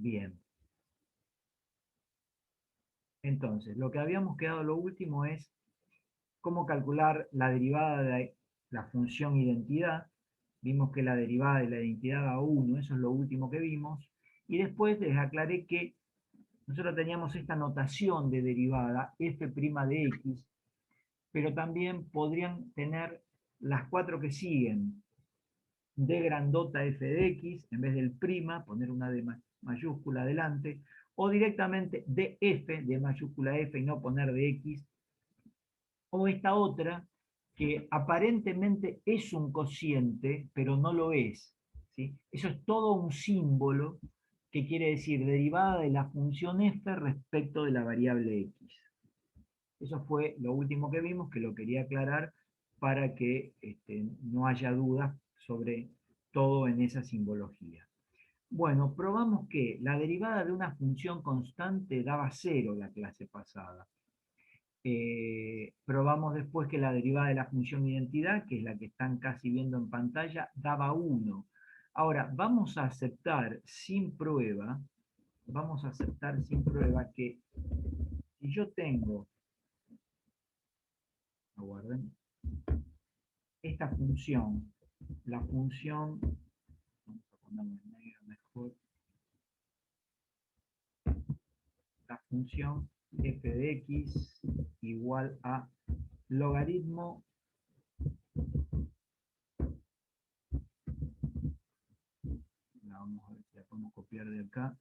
Bien. Entonces, lo que habíamos quedado lo último es cómo calcular la derivada de la función identidad. Vimos que la derivada de la identidad da 1, eso es lo último que vimos. Y después les aclaré que nosotros teníamos esta notación de derivada, f' de x, pero también podrían tener las cuatro que siguen, d grandota f de x, en vez del prima, poner una d mayúscula adelante, o directamente df, de mayúscula f, y no poner de x, o esta otra, que aparentemente es un cociente, pero no lo es. ¿Sí? Eso es todo un símbolo que quiere decir derivada de la función f respecto de la variable x. Eso fue lo último que vimos, que lo quería aclarar para que no haya dudas sobre todo en esa simbología. Bueno, probamos que la derivada de una función constante daba 0 la clase pasada. Probamos después que la derivada de la función identidad, que es la que están casi viendo en pantalla, daba 1. Ahora, vamos a aceptar sin prueba que si yo tengo, aguarden, esta función, la función, vamos a ponerlo en negro mejor, la función f de x igual a logaritmo, vamos a ver si la podemos copiar de acá,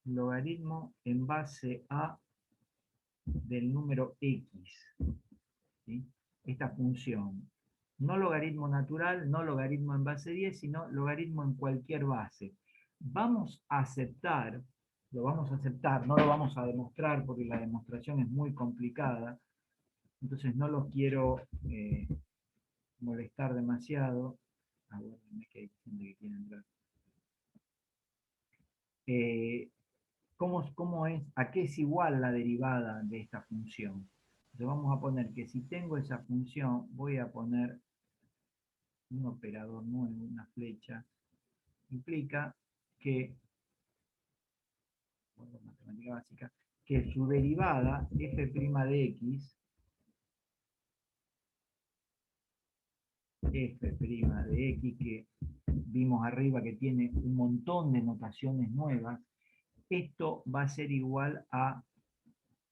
logaritmo en base a del número x, ¿sí? Esta función, no logaritmo natural, no logaritmo en base 10, sino logaritmo en cualquier base. Vamos a aceptar, lo vamos a aceptar, no lo vamos a demostrar porque la demostración es muy complicada, entonces no los quiero molestar demasiado. Aguárdenme que hay gente que quiere entrar. ¿Cómo es? ¿A qué es igual la derivada de esta función? Entonces vamos a poner que si tengo esa función, voy a poner un operador nuevo, una flecha, implica que, bueno, matemática básica, que su derivada, f' de x, que vimos arriba que tiene un montón de notaciones nuevas, esto va a ser igual a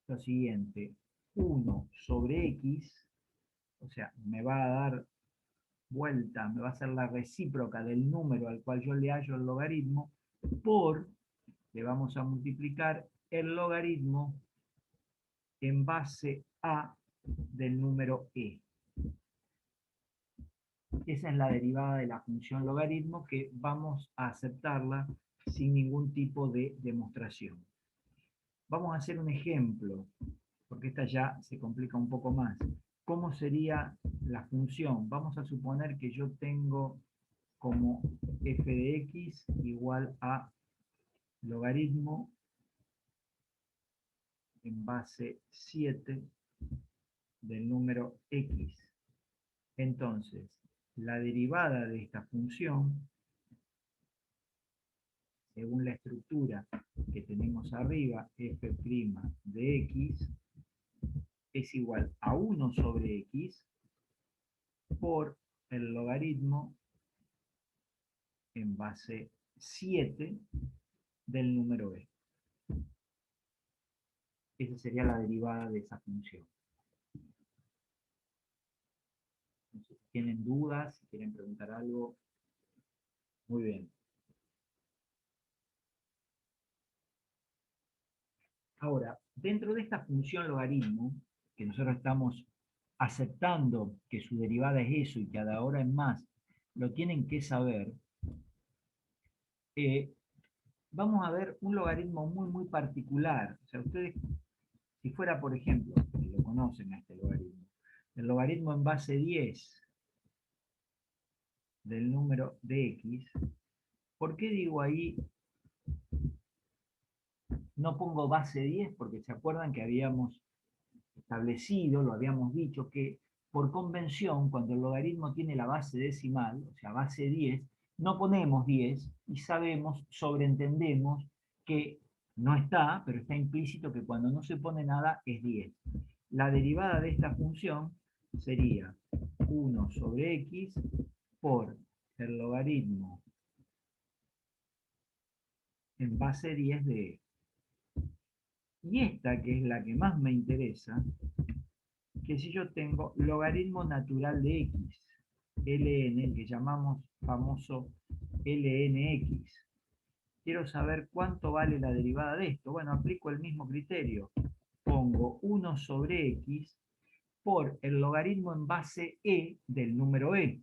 lo siguiente, 1 sobre x, o sea, me va a dar vuelta, me va a ser la recíproca del número al cual yo le hallo el logaritmo, por, le vamos a multiplicar el logaritmo en base a del número e. Esa es la derivada de la función logaritmo que vamos a aceptarla sin ningún tipo de demostración. Vamos a hacer un ejemplo, porque esta ya se complica un poco más. ¿Cómo sería la función? Vamos a suponer que yo tengo como f de x igual a logaritmo en base 7 del número x. Entonces, la derivada de esta función, según la estructura que tenemos arriba, f' de x, es igual a 1 sobre x por el logaritmo en base 7 del número e. Esa sería la derivada de esa función. Entonces, si tienen dudas, si quieren preguntar algo, muy bien. Ahora, dentro de esta función logaritmo, que nosotros estamos aceptando que su derivada es eso y que de ahora en más lo tienen que saber, vamos a ver un logaritmo muy particular. O sea, ustedes, si fuera, por ejemplo, que lo conocen a este logaritmo, el logaritmo en base 10 del número de x, ¿por qué digo ahí no pongo base 10? Porque se acuerdan que habíamos establecido, lo habíamos dicho, que por convención, cuando el logaritmo tiene la base decimal, o sea, base 10, no ponemos 10 y sabemos, sobreentendemos que no está, pero está implícito que cuando no se pone nada es 10. La derivada de esta función sería 1 sobre x por el logaritmo en base 10 de e. Y esta, que es la que más me interesa, que si yo tengo logaritmo natural de x, ln, el que llamamos famoso lnx, quiero saber cuánto vale la derivada de esto. Bueno, aplico el mismo criterio. Pongo 1 sobre x por el logaritmo en base e del número e.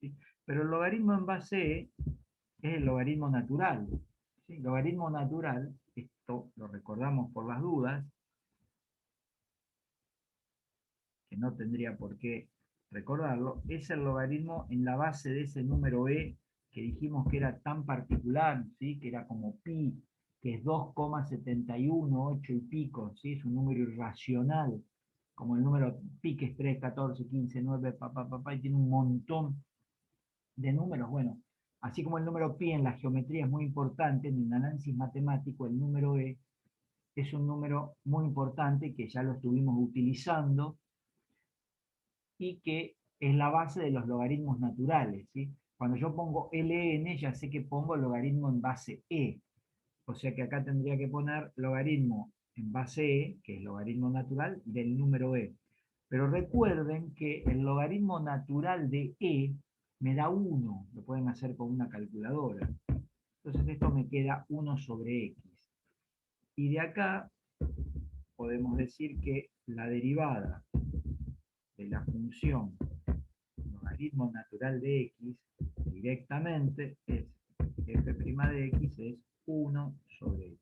¿Sí? Pero el logaritmo en base e es el logaritmo natural. ¿Sí? Logaritmo natural, esto lo recordamos por las dudas, que no tendría por qué recordarlo, es el logaritmo en la base de ese número e que dijimos que era tan particular, ¿sí? Que era como pi, que es 2,718 y pico, ¿sí? Es un número irracional, como el número pi, que es 3, 14, 15, 9, y tiene un montón de números. Bueno, así como el número pi en la geometría es muy importante, en el análisis matemático el número e es un número muy importante que ya lo estuvimos utilizando y que es la base de los logaritmos naturales, ¿sí? Cuando yo pongo ln, ya sé que pongo el logaritmo en base e. O sea que acá tendría que poner logaritmo en base e, que es logaritmo natural, del número e. Pero recuerden que el logaritmo natural de e me da 1, lo pueden hacer con una calculadora. Entonces esto me queda 1 sobre x. Y de acá podemos decir que la derivada de la función logaritmo natural de x directamente es f' de x es 1 sobre x.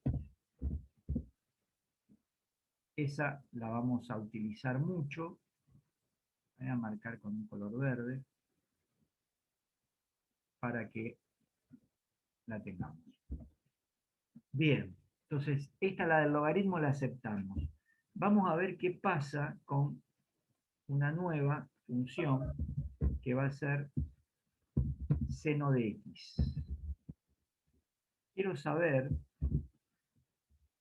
Esa la vamos a utilizar mucho. Voy a marcar con un color verde para que la tengamos. Bien, entonces esta, la del logaritmo, la aceptamos. Vamos a ver qué pasa con una nueva función que va a ser seno de x. Quiero saber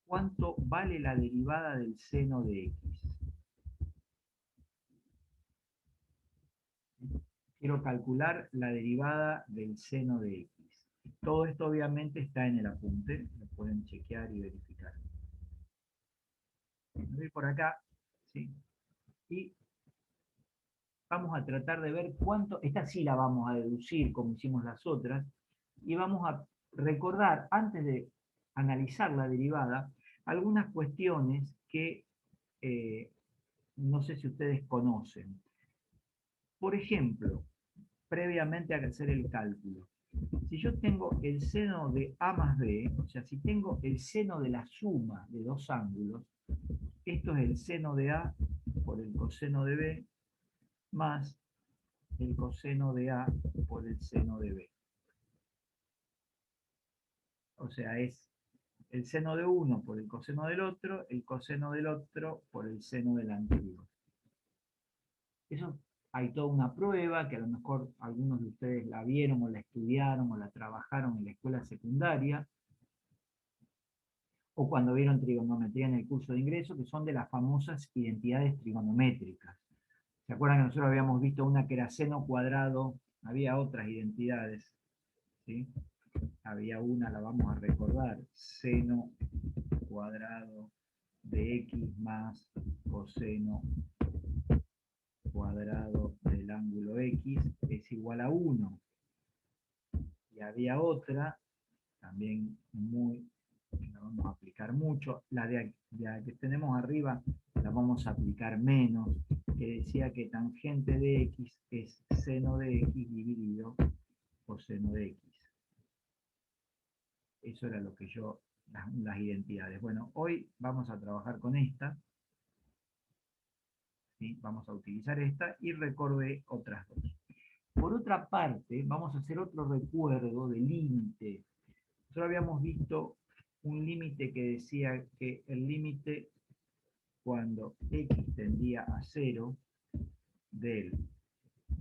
cuánto vale la derivada del seno de x. Quiero calcular la derivada del seno de x. Todo esto obviamente está en el apunte, lo pueden chequear y verificar. Voy por acá, ¿sí? Y vamos a tratar de ver cuánto, esta sí la vamos a deducir como hicimos las otras, y vamos a recordar, antes de analizar la derivada, algunas cuestiones que no sé si ustedes conocen. Por ejemplo, previamente a hacer el cálculo, si yo tengo el seno de a más b, o sea, si tengo el seno de la suma de dos ángulos, esto es el seno de a por el coseno de b más el coseno de a por el seno de b. O sea, es el seno de uno por el coseno del otro por el seno del anterior. Eso hay toda una prueba que a lo mejor algunos de ustedes la vieron o la estudiaron o la trabajaron en la escuela secundaria, o cuando vieron trigonometría en el curso de ingreso, que son de las famosas identidades trigonométricas. ¿Se acuerdan que nosotros habíamos visto una que era seno cuadrado? Había otras identidades, ¿sí? Había una, la vamos a recordar, seno cuadrado de x más coseno cuadrado del ángulo x es igual a 1. Y había otra, también muy, la vamos a aplicar mucho, la que tenemos arriba la vamos a aplicar menos, que decía que tangente de x es seno de x dividido por seno de x. Eso era lo que yo, las identidades. Bueno, hoy vamos a trabajar con esta, ¿sí? Vamos a utilizar esta y recordé otras dos. Por otra parte, vamos a hacer otro recuerdo de límite. Nosotros habíamos visto un límite que decía que el límite cuando x tendía a 0 del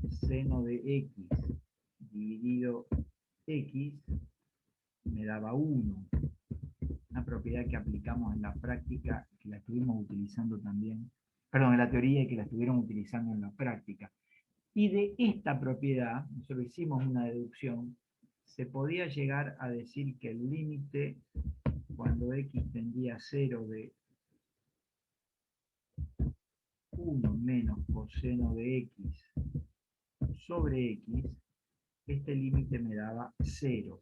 seno de x dividido X me daba 1. Una propiedad que aplicamos en la práctica, que la estuvimos utilizando también, perdón, en la teoría y que la estuvieron utilizando en la práctica. Y de esta propiedad, nosotros hicimos una deducción, se podía llegar a decir que el límite cuando x tendía a 0 de 1 menos coseno de x sobre x, este límite me daba 0.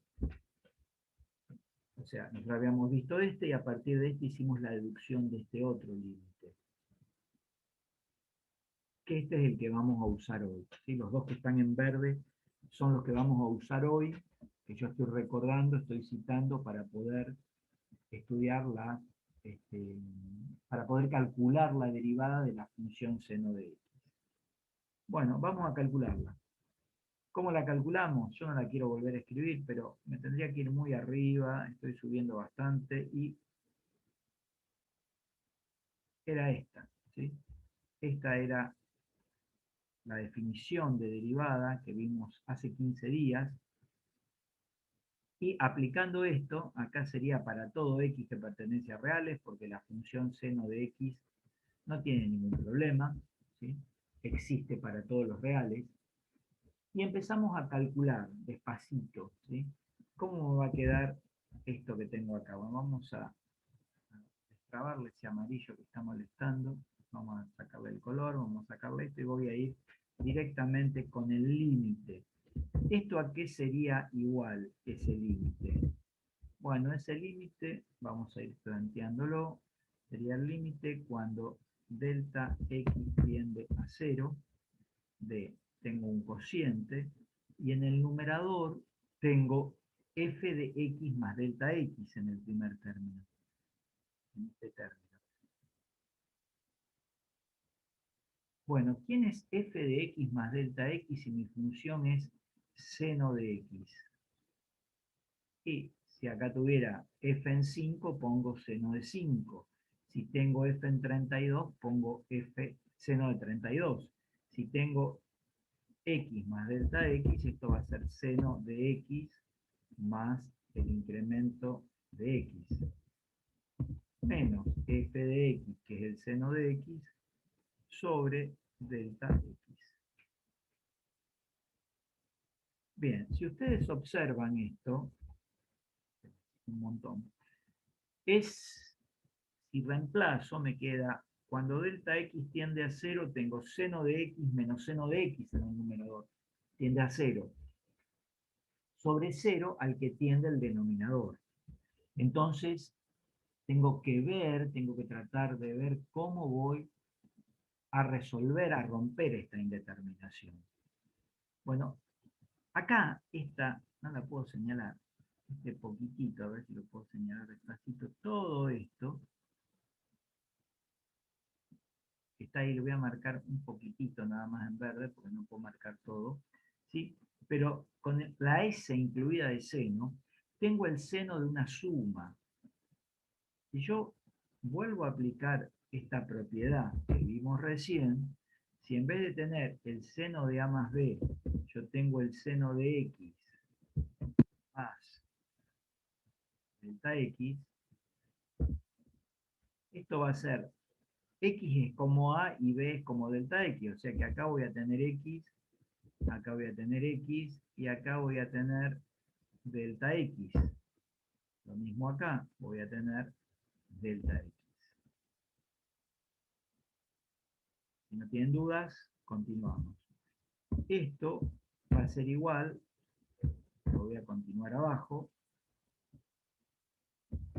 O sea, nosotros habíamos visto este y a partir de este hicimos la deducción de este otro límite. Que este es el que vamos a usar hoy. ¿Sí? Los dos que están en verde son los que vamos a usar hoy, que yo estoy recordando, estoy citando para poder estudiar para poder calcular la derivada de la función seno de x. Bueno, vamos a calcularla. ¿Cómo la calculamos? Yo no la quiero volver a escribir, pero me tendría que ir muy arriba, estoy subiendo bastante, y era esta, ¿sí? Esta era la definición de derivada que vimos hace 15 días, y aplicando esto, acá sería para todo x que pertenece a reales, porque la función seno de x no tiene ningún problema, ¿sí? Existe para todos los reales, y empezamos a calcular despacito, ¿sí? ¿Cómo va a quedar esto que tengo acá? Bueno, vamos a destrabarle ese amarillo que está molestando, vamos a sacarle el color, vamos a sacarle esto y voy a ir directamente con el límite. ¿Esto a qué sería igual ese límite? Bueno, ese límite, vamos a ir planteándolo, sería el límite cuando delta x tiende a 0, tengo un cociente, y en el numerador tengo f de x más delta x en el primer término. En este término. Bueno, ¿quién es f de x más delta x si mi función es seno de x? Y si acá tuviera f en 5, pongo seno de 5. Si tengo f en 32, pongo f seno de 32. Si tengo x más delta x, esto va a ser seno de x más el incremento de x, menos f de x, que es el seno de x, sobre delta x. Bien, si ustedes observan esto, un montón, si reemplazo, me queda, cuando delta x tiende a 0, tengo seno de x menos seno de x en el numerador, tiende a 0, sobre 0 al que tiende el denominador. Entonces, tengo que tratar de ver cómo voy a resolver, a romper esta indeterminación. Bueno, acá esta, no la puedo señalar, este poquitito, a ver si lo puedo señalar despacito, todo esto, que está ahí, lo voy a marcar un poquitito nada más en verde, porque no puedo marcar todo, ¿sí? Pero con la S incluida de seno, tengo el seno de una suma. Si yo vuelvo a aplicar esta propiedad que vimos recién, si en vez de tener el seno de a más b, yo tengo el seno de x más delta x, esto va a ser x es como a y b es como delta x, o sea que acá voy a tener x, acá voy a tener x y acá voy a tener delta x. Lo mismo acá, voy a tener delta x. Si no tienen dudas, continuamos. Esto va a ser igual, lo voy a continuar abajo,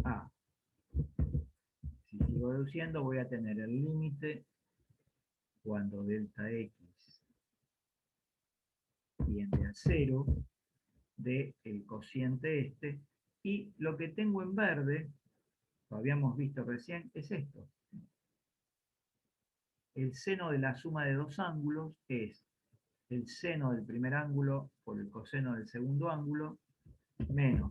a, si sigo deduciendo, voy a tener el límite cuando delta x tiende a 0 del cociente este, y lo que tengo en verde, lo habíamos visto recién, es esto. El seno de la suma de dos ángulos es el seno del primer ángulo por el coseno del segundo ángulo, menos,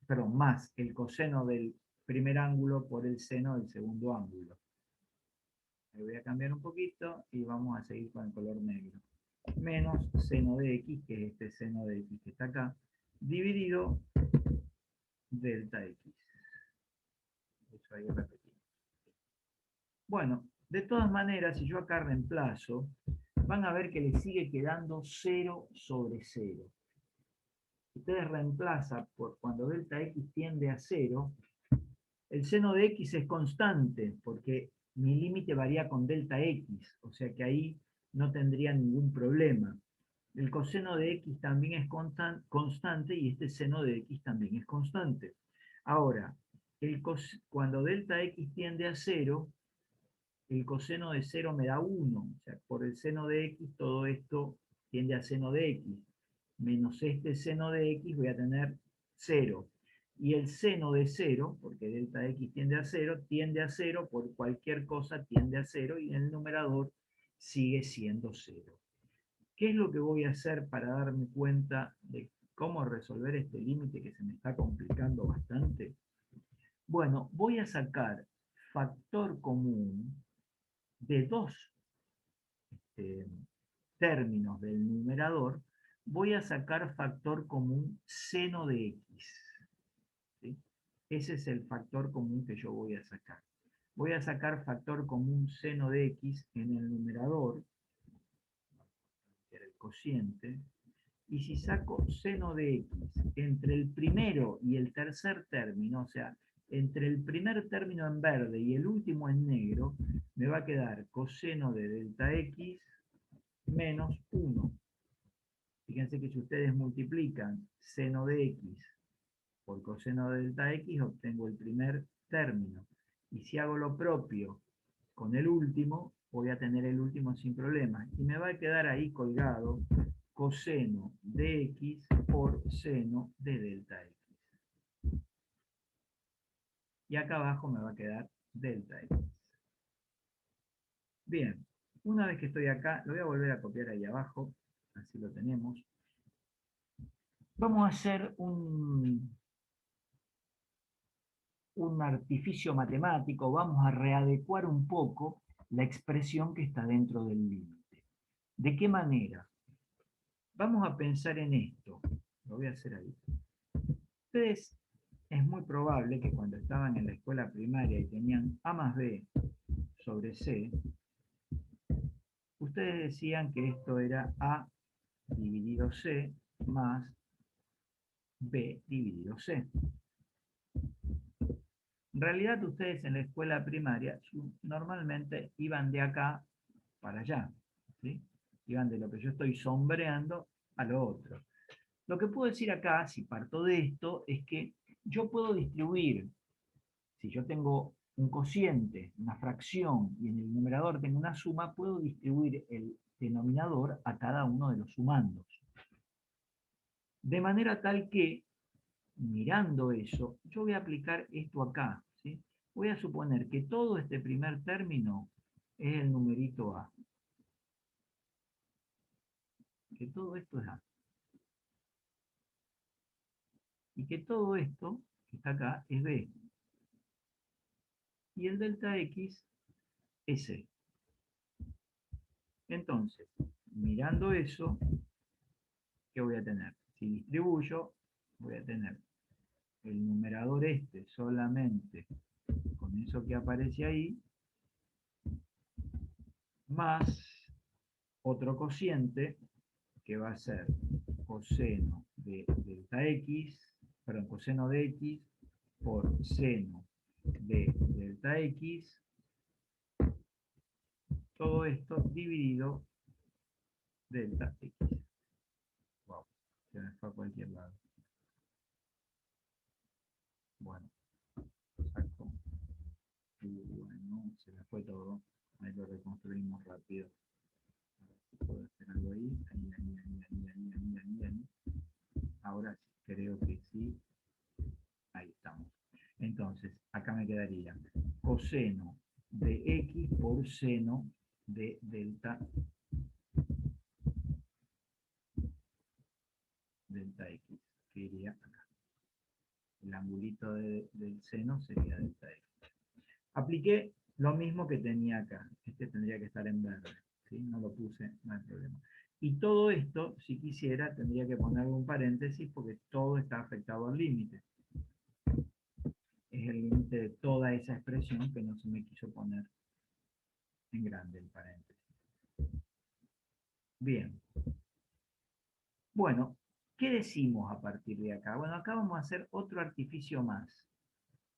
perdón, más el coseno del primer ángulo por el seno del segundo ángulo. Le voy a cambiar un poquito y vamos a seguir con el color negro. menos seno de x, que es este seno de x que está acá, dividido delta x. Eso ahí repetimos. Bueno, de todas maneras, si yo acá reemplazo, van a ver que le sigue quedando 0 sobre 0. Ustedes reemplazan por cuando delta x tiende a 0, el seno de x es constante, porque mi límite varía con delta x, o sea que ahí no tendría ningún problema. El coseno de x también es constante y este seno de x también es constante. Ahora, cuando delta x tiende a 0, el coseno de 0 me da 1. O sea, por el seno de x todo esto tiende a seno de x. Menos este seno de x voy a tener 0. Y el seno de 0, porque delta x tiende a 0 por cualquier cosa tiende a 0 y en el numerador sigue siendo 0. ¿Qué es lo que voy a hacer para darme cuenta de cómo resolver este límite que se me está complicando bastante? Bueno, voy a sacar factor común de dos términos del numerador, voy a sacar factor común seno de x. ¿Sí? Ese es el factor común que yo voy a sacar. Voy a sacar factor común seno de x en el numerador, que era el cociente, y si saco seno de x entre el primero y el tercer término, o sea, entre el primer término en verde y el último en negro, me va a quedar coseno de delta x menos 1. Fíjense que si ustedes multiplican seno de x por coseno de delta x, obtengo el primer término. Y si hago lo propio con el último, voy a tener el último sin problemas. Y me va a quedar ahí colgado coseno de x por seno de delta x. Y acá abajo me va a quedar delta x. Bien, una vez que estoy acá, lo voy a volver a copiar ahí abajo, así lo tenemos. Vamos a hacer un artificio matemático, vamos a readecuar un poco la expresión que está dentro del límite. ¿De qué manera? Vamos a pensar en esto. Lo voy a hacer ahí. Ustedes, es muy probable que cuando estaban en la escuela primaria y tenían A más B sobre C, ustedes decían que esto era A dividido C más B dividido C. En realidad ustedes en la escuela primaria normalmente iban de acá para allá, ¿sí? Iban de lo que yo estoy sombreando a lo otro. Lo que puedo decir acá, si parto de esto, es que yo puedo distribuir, si yo tengo un cociente, una fracción, y en el numerador tengo una suma, puedo distribuir el denominador a cada uno de los sumandos. De manera tal que, mirando eso, yo voy a aplicar esto acá, ¿sí? Voy a suponer que todo este primer término es el numerito A. Que todo esto es A. Y que todo esto, que está acá, es B. Y el delta X es C. Entonces, mirando eso, ¿qué voy a tener? Si distribuyo, voy a tener el numerador este solamente con eso que aparece ahí, más otro cociente que va a ser coseno de delta x, perdón, coseno de x por seno de delta x, todo esto dividido delta x. Wow, se me fue a cualquier lado. Bueno, saco. Y bueno, se me fue todo. Ahí lo reconstruimos rápido. A ver si puedo hacer algo ahí. Ahí. Ahora sí, creo que sí. Ahí estamos. Entonces, acá me quedaría coseno de x por seno de delta x, que iría acá. El angulito del seno sería delta x. Apliqué lo mismo que tenía acá. Este tendría que estar en verde, ¿sí? No lo puse, no hay problema. Y todo esto, si quisiera, tendría que ponerle un paréntesis porque todo está afectado al límite. Es el límite de toda esa expresión que no se me quiso poner en grande el paréntesis. Bien. Bueno, ¿qué decimos a partir de acá? Bueno, acá vamos a hacer otro artificio más.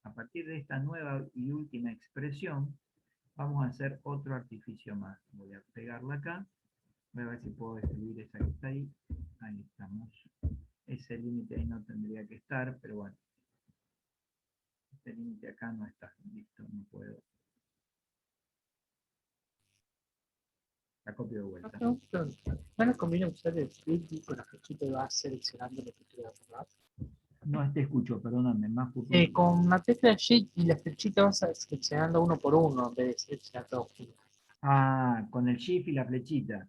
A partir de esta nueva y última expresión, vamos a hacer otro artificio más. Voy a pegarla acá. Voy a ver si puedo escribir esa que está ahí. Ahí estamos. Ese límite ahí no tendría que estar, pero bueno. Este límite acá no está. Listo, no puedo. La copio de vuelta. ¿Van a convenir usar el script y con la flechita y vas seleccionando lo que quieras, verdad? No te escucho, perdóname, más Con la tecla Shift y la flechita vas seleccionando uno por uno en vez de seleccionar todos juntos. Ah, con el shift y la flechita.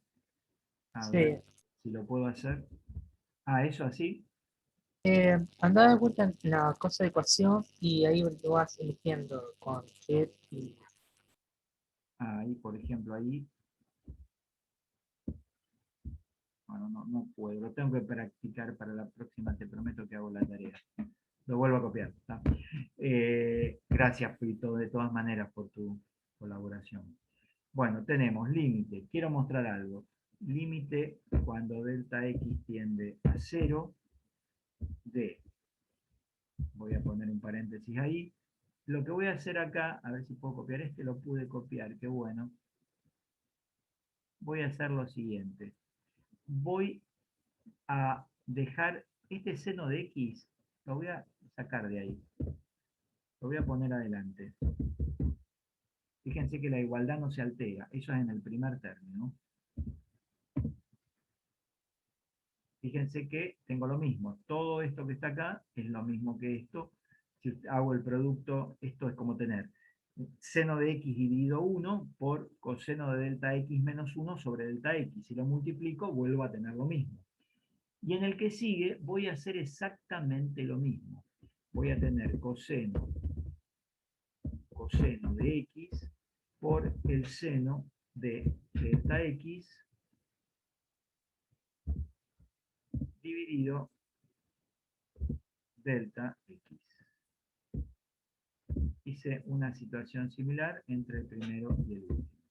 A ver Sí. si lo puedo hacer. Ah, eso así. Anda de vuelta en la cosa de ecuación y ahí lo vas eligiendo con Shift y Ahí, por ejemplo, ahí. Bueno, no puedo. Lo tengo que practicar para la próxima. Te prometo que hago la tarea. Lo vuelvo a copiar. ¿Está? Gracias, Pito, de todas maneras, por tu colaboración. Bueno, tenemos límite. Quiero mostrar algo. Límite cuando delta x tiende a 0 de, voy a poner un paréntesis ahí. Lo que voy a hacer acá, a ver si puedo copiar este, lo pude copiar, qué bueno. Voy a hacer lo siguiente. Voy a dejar este seno de x, lo voy a sacar de ahí. Lo voy a poner adelante. Fíjense que la igualdad no se altera, eso es en el primer término. Fíjense que tengo lo mismo, todo esto que está acá es lo mismo que esto. Si hago el producto, esto es como tener seno de x dividido 1 por coseno de delta x menos 1 sobre delta x. Si lo multiplico, vuelvo a tener lo mismo. Y en el que sigue voy a hacer exactamente lo mismo. Voy a tener coseno de x por el seno de delta x dividido delta x. Hice una situación similar entre el primero y el último.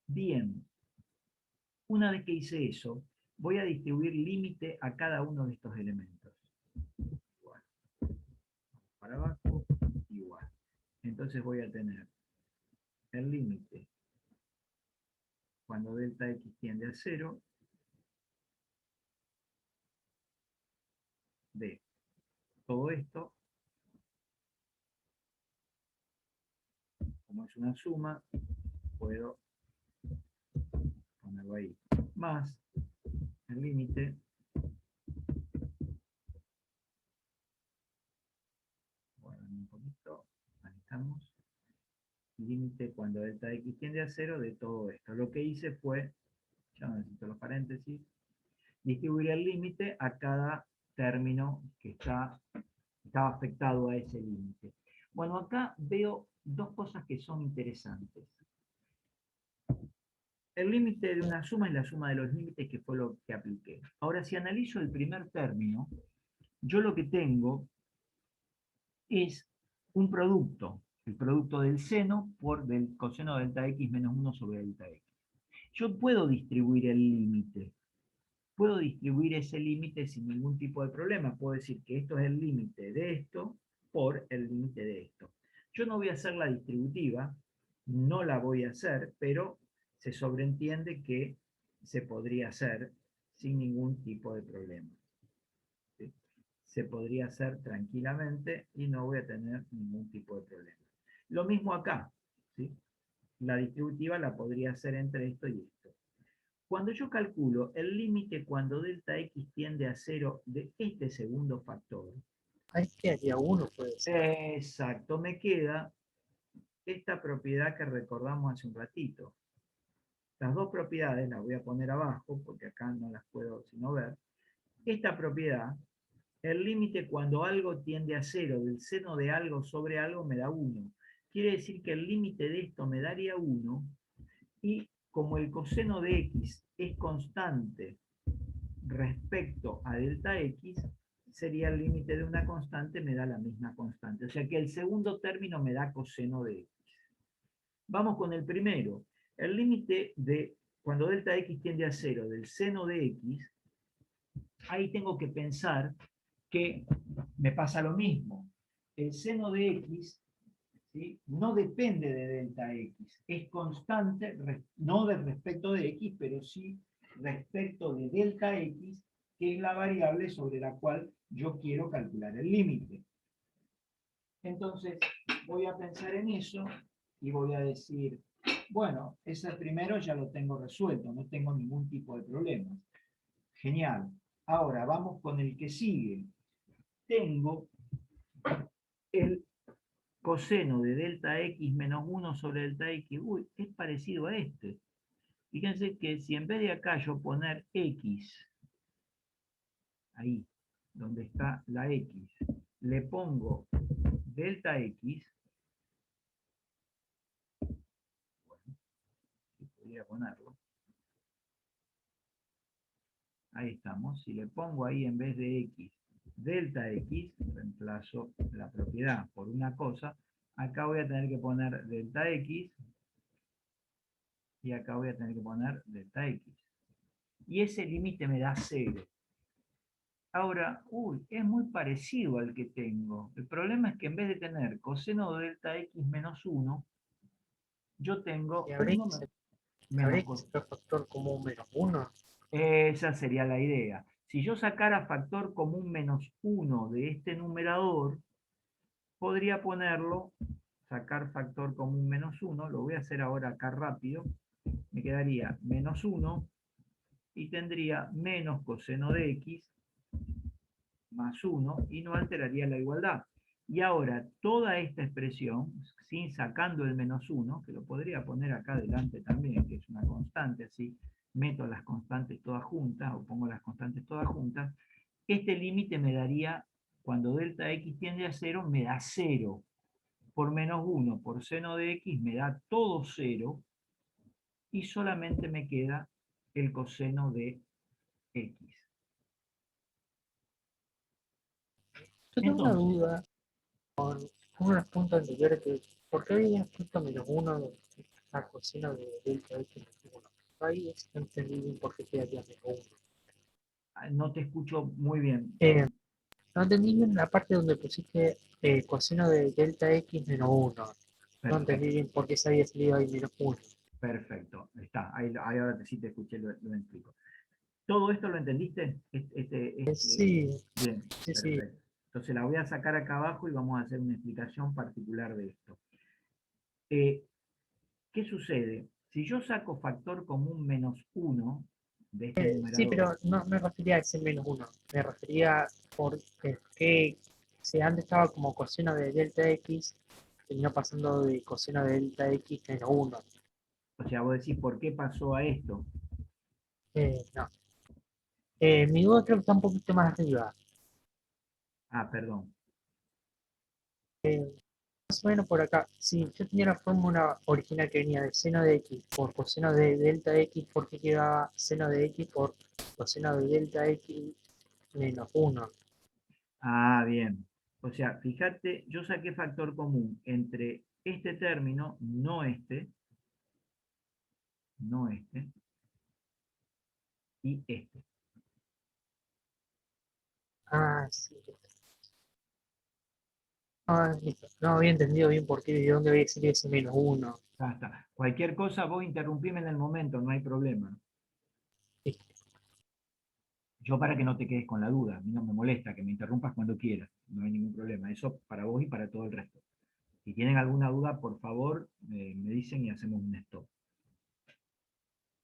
Bien, una vez que hice eso, voy a distribuir límite a cada uno de estos elementos. Igual. Para abajo, igual. Entonces voy a tener el límite cuando delta x tiende a 0 de todo esto, como es una suma, puedo ponerlo ahí, más el límite un poquito, ahí estamos, límite cuando delta x tiende a 0 de todo esto. Lo que hice fue, ya no necesito los paréntesis, distribuir el límite a cada término que estaba afectado a ese límite. Bueno, acá veo dos cosas que son interesantes. El límite de una suma es la suma de los límites, que fue lo que apliqué. Ahora, si analizo el primer término, yo lo que tengo es un producto, el producto del seno por del coseno de delta x menos 1 sobre delta x. Yo puedo distribuir el límite, puedo distribuir ese límite sin ningún tipo de problema. Puedo decir que esto es el límite de esto por el límite de esto. Yo no voy a hacer la distributiva, no la voy a hacer, pero se sobreentiende que se podría hacer sin ningún tipo de problema. ¿Sí? Se podría hacer tranquilamente y no voy a tener ningún tipo de problema. Lo mismo acá, ¿sí? La distributiva la podría hacer entre esto y esto. Cuando yo calculo el límite cuando delta x tiende a 0 de este segundo factor, ahí quedaría uno, puede ser. exacto, me queda esta propiedad que recordamos hace un ratito. Las dos propiedades las voy a poner abajo porque acá no las puedo sino ver. Esta propiedad, el límite cuando algo tiende a 0 del seno de algo sobre algo me da 1. Quiere decir que el límite de esto me daría 1 y como el coseno de x es constante respecto a delta x, sería el límite de una constante, me da la misma constante. O sea que el segundo término me da coseno de x. Vamos con el primero. El límite de cuando delta x tiende a 0 del seno de x, ahí tengo que pensar que me pasa lo mismo. El seno de x, ¿sí?, no depende de delta x, es constante, no de respecto de x, pero sí respecto de delta x, que es la variable sobre la cual yo quiero calcular el límite. Entonces, voy a pensar en eso y voy a decir, bueno, ese primero ya lo tengo resuelto, no tengo ningún tipo de problema. Genial. Ahora, vamos con el que sigue. Tengo el coseno de delta x menos 1 sobre delta x. Uy, es parecido a este. Fíjense que si en vez de acá yo poner x, ahí, donde está la x, le pongo delta x, podría ponerlo, ahí estamos, si le pongo ahí en vez de x, delta x, reemplazo la propiedad por una cosa, acá voy a tener que poner delta x, y acá voy a tener que poner delta x. Y ese límite me da 0. Ahora, uy, es muy parecido al que tengo. El problema es que en vez de tener coseno de delta x menos 1, yo tengo Y 1 menos habría que coseno. sacar factor común menos uno. Esa sería la idea. Si yo sacara factor común menos 1 de este numerador, podría ponerlo, sacar factor común menos 1, lo voy a hacer ahora acá rápido, me quedaría menos 1 y tendría menos coseno de x más 1 y no alteraría la igualdad. Y ahora toda esta expresión, sin sacando el menos 1, que lo podría poner acá adelante también, que es una constante, así meto las constantes todas juntas, o pongo las constantes todas juntas, este límite me daría, cuando delta x tiende a 0, me da 0. Por menos 1 por seno de x me da todo 0, y solamente me queda el coseno de x. Yo tengo una Entonces, duda con unos puntos anteriores que, ¿por qué había puesto menos uno de la cocina de delta x menos uno? Ahí no entendí bien por qué quedaría menos uno. no te escucho muy bien. No entendí bien la parte donde pusiste coseno de delta x menos uno. No entendí Perfecto, bien por qué se había salido ahí menos uno. perfecto. Está, ahí ahora sí te escuché, lo explico. ¿Todo esto lo entendiste? Sí, Bien, sí, sí. perfecto. Entonces la voy a sacar acá abajo y vamos a hacer una explicación particular de esto. Eh, ¿Qué sucede? Si yo saco factor común menos 1 de este Sí, numerador, pero no me refería a ese menos uno. Me refería porque si antes estaba como coseno de delta x, terminó pasando de coseno de delta x menos uno. o sea, vos decís, ¿por qué pasó a esto? No. Mi duda creo que está un poquito más arriba. Ah, perdón. Más o menos por acá. Si yo tenía la fórmula original que venía de seno de x por coseno de delta x, ¿por qué quedaba seno de x por coseno de delta x menos uno? Ah, bien. O sea, fíjate, yo saqué factor común entre este término, no este, y este. Ah, sí. Ah, listo. No había entendido bien por qué, de dónde había salido ese menos uno. Ya está. Cualquier cosa, vos interrumpime en el momento, no hay problema. Listo. Yo para que no te quedes con la duda, a mí no me molesta que me interrumpas cuando quieras, no hay ningún problema. Eso para vos y para todo el resto. Si tienen alguna duda, por favor, me dicen y hacemos un stop.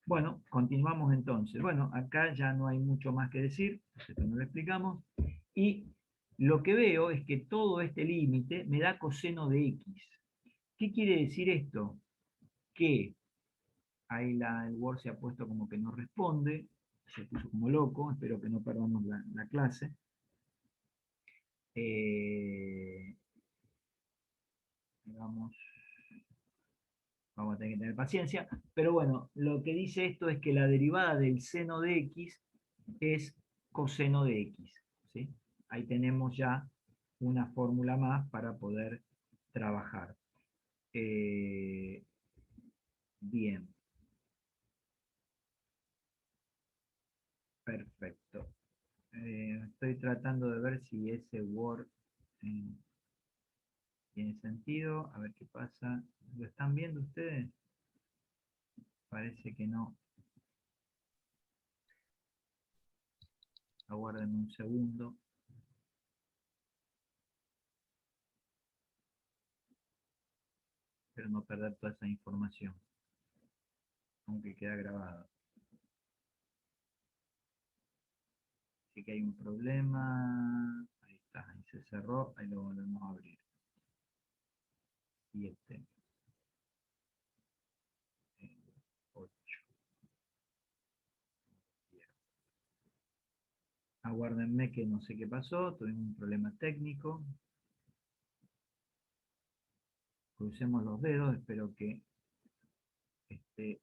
Bueno, continuamos entonces. Bueno, acá ya no hay mucho más que decir, esto no lo explicamos. Y lo que veo es que todo este límite me da coseno de x. ¿Qué quiere decir esto? Que ahí el Word se ha puesto como que no responde, se puso como loco, espero que no perdamos la clase. Vamos vamos a tener que tener paciencia, pero bueno, lo que dice esto es que la derivada del seno de x es coseno de x, ¿sí? Ahí tenemos ya una fórmula más para poder trabajar. Bien, perfecto. Estoy tratando de ver si ese Word eh, tiene sentido. A ver qué pasa. ¿Lo están viendo ustedes? Parece que no. Aguarden un segundo. Espero no perder toda esa información, aunque queda grabado. Así que hay un problema. Ahí está, ahí se cerró, ahí lo volvemos a abrir. 7, 8. Aguárdenme que no sé qué pasó, tuvimos un problema técnico. Crucemos los dedos, espero que esté.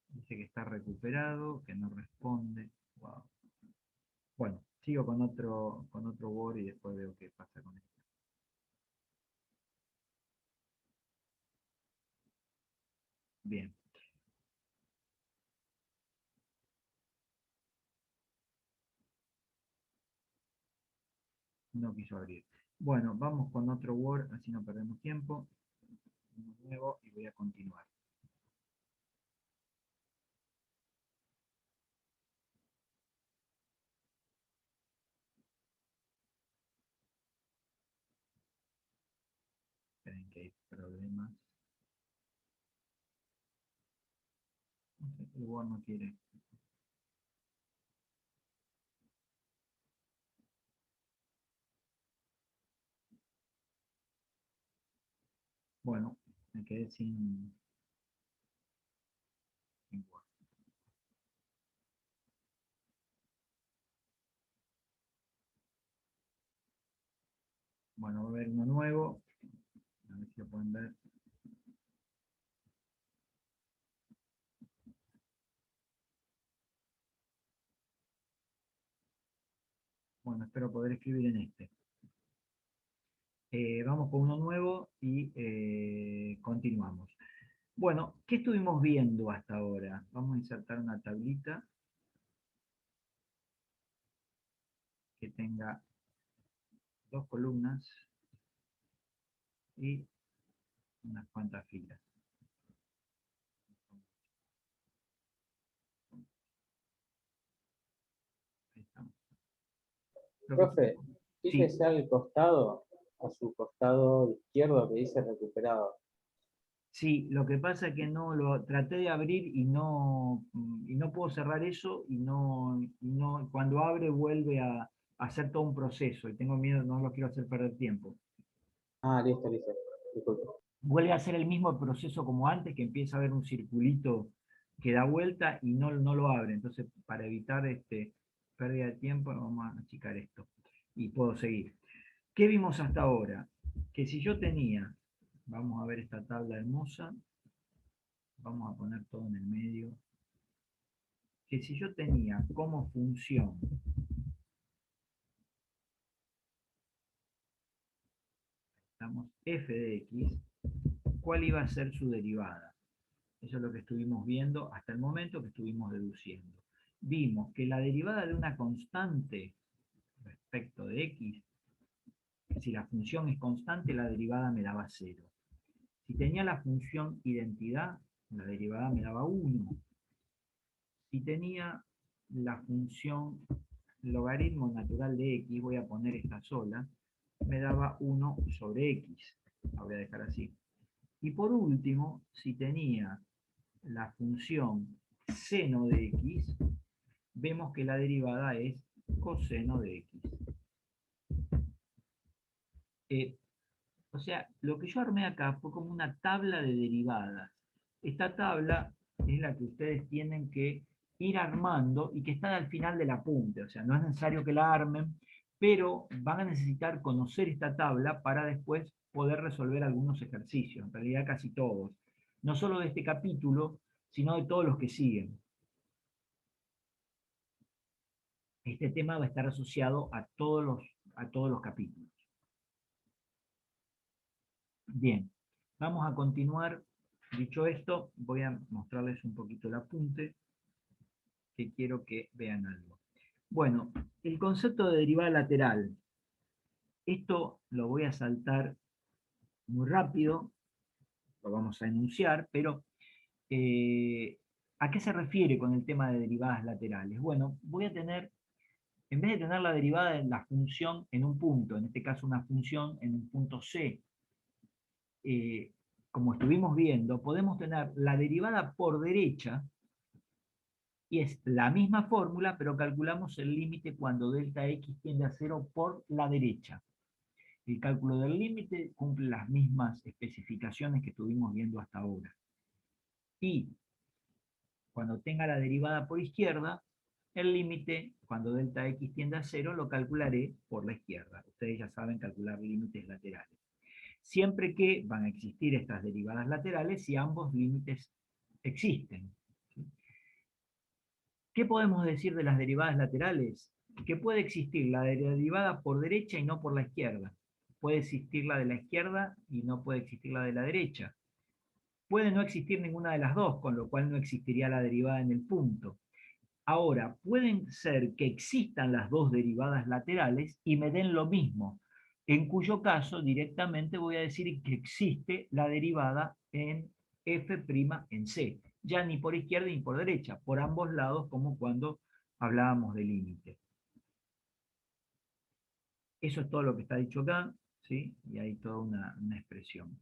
Dice que está recuperado, que no responde. Wow. Bueno, sigo con otro Word y después veo qué pasa con esto. Bien. No quiso abrir. Bueno, vamos con otro Word, así no perdemos tiempo. Uno nuevo y voy a continuar. Esperen que hay problemas. No sé, el Word no quiere. Bueno, me quedé sin Word. Bueno, va a haber uno nuevo. A ver si lo pueden ver. Bueno, espero poder escribir en este. Vamos con uno nuevo y continuamos. Bueno, ¿qué estuvimos viendo hasta ahora? Vamos a insertar una tablita que tenga dos columnas y unas cuantas filas. Ahí estamos. Profe, Sí, fíjese al costado, a su costado izquierdo que dice recuperado. sí, lo que pasa es que no lo traté de abrir y no puedo cerrar eso cuando abre vuelve a hacer todo un proceso y tengo miedo, no lo quiero hacer perder tiempo. Ah, listo, listo. Disculpe. Vuelve a hacer el mismo proceso como antes, que empieza a ver un circulito que da vuelta y no lo abre. Entonces, para evitar pérdida de tiempo, vamos a achicar esto. Y puedo seguir. ¿Qué vimos hasta ahora? Que si yo tenía, vamos a ver esta tabla hermosa, vamos a poner todo en el medio, que si yo tenía como función f de x, ¿cuál iba a ser su derivada? Eso es lo que estuvimos viendo hasta el momento, que estuvimos deduciendo. Vimos que la derivada de una constante respecto de x, si la función es constante, la derivada me daba 0. Si tenía la función identidad, la derivada me daba 1. Si tenía la función logaritmo natural de x, voy a poner esta sola, me daba 1 sobre x. La voy a dejar así. Y por último, si tenía la función seno de x, vemos que la derivada es coseno de x. O sea, lo que yo armé acá fue como una tabla de derivadas. Esta tabla es la que ustedes tienen que ir armando y que está al final del apunte. O sea, no es necesario que la armen, pero van a necesitar conocer esta tabla para después poder resolver algunos ejercicios, en realidad casi todos. No solo de este capítulo, sino de todos los que siguen. Este tema va a estar asociado a todos los capítulos. Bien, vamos a continuar. Dicho esto, voy a mostrarles un poquito el apunte, que quiero que vean algo. Bueno, el concepto de derivada lateral. Esto lo voy a saltar muy rápido, lo vamos a enunciar, pero ¿a qué se refiere con el tema de derivadas laterales? Bueno, voy a tener, en vez de tener la derivada de la función en un punto, en este caso una función en un punto C, como estuvimos viendo, podemos tener la derivada por derecha, y es la misma fórmula, pero calculamos el límite cuando delta x tiende a 0 por la derecha. El cálculo del límite cumple las mismas especificaciones que estuvimos viendo hasta ahora. Y cuando tenga la derivada por izquierda, el límite, cuando delta x tiende a 0, lo calcularé por la izquierda. Ustedes ya saben calcular límites laterales. Siempre que van a existir estas derivadas laterales si ambos límites existen. ¿Qué podemos decir de las derivadas laterales? Que puede existir la derivada por derecha y no por la izquierda. Puede existir la de la izquierda y no puede existir la de la derecha. Puede no existir ninguna de las dos, con lo cual no existiría la derivada en el punto. Ahora, pueden ser que existan las dos derivadas laterales y me den lo mismo, en cuyo caso directamente voy a decir que existe la derivada en f' en C, ya ni por izquierda ni por derecha, por ambos lados, como cuando hablábamos de límite. Eso es todo lo que está dicho acá, ¿sí? Y hay toda una expresión.